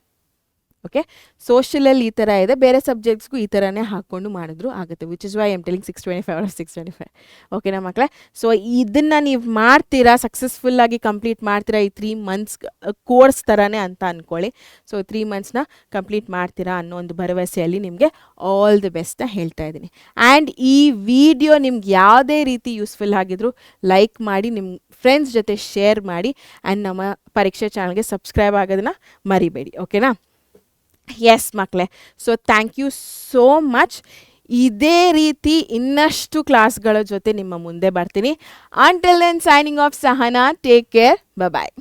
ಓಕೆ, ಸೋಷಿಯಲಲ್ಲಿ ಈ ಥರ ಇದೆ, ಬೇರೆ ಸಬ್ಜೆಕ್ಟ್ಸ್ಗೂ ಈ ಥರನೇ ಹಾಕ್ಕೊಂಡು ಮಾಡಿದ್ರು ಆಗುತ್ತೆ. Which is why I am telling 625 out of 625. ಓಕೆನಾ ಮಕ್ಕಳೇ? ಸೊ ಇದನ್ನು ನೀವು ಮಾಡ್ತೀರಾ, ಸಕ್ಸಸ್ಫುಲ್ಲಾಗಿ ಕಂಪ್ಲೀಟ್ ಮಾಡ್ತೀರಾ ಈ 3 ಮಂತ್ಸ್ ಕೋರ್ಸ್ ಥರನೇ ಅಂತ ಅಂದ್ಕೊಳ್ಳಿ. ಸೊ 3 ಮಂತ್ಸ್ನ ಕಂಪ್ಲೀಟ್ ಮಾಡ್ತೀರಾ ಅನ್ನೋ ಒಂದು ಭರವಸೆಯಲ್ಲಿ ನಿಮಗೆ ಆಲ್ ದಿ ಬೆಸ್ಟ್ನ ಹೇಳ್ತಾ ಇದ್ದೀನಿ. ಆ್ಯಂಡ್ ಈ ವಿಡಿಯೋ ನಿಮ್ಗೆ ಯಾವುದೇ ರೀತಿ ಯೂಸ್ಫುಲ್ ಆಗಿದ್ರು ಲೈಕ್ ಮಾಡಿ, ನಿಮ್ಮ ಫ್ರೆಂಡ್ಸ್ ಜೊತೆ ಶೇರ್ ಮಾಡಿ. ಆ್ಯಂಡ್ ನಮ್ಮ ಪರೀಕ್ಷೆ ಚಾನಲ್ಗೆ ಸಬ್ಸ್ಕ್ರೈಬ್ ಆಗೋದನ್ನು ಮರಿಬೇಡಿ. ಓಕೆನಾ? ಎಸ್ ಮಕ್ಕಳೇ, so thank you so much. ಇದೇ ರೀತಿ ಇನ್ನಷ್ಟು ಕ್ಲಾಸ್ಗಳ ಜೊತೆ ನಿಮ್ಮ ಮುಂದೆ ಬರ್ತೀನಿ. Until then signing off Sahana. Take care. ಬಾಯ್.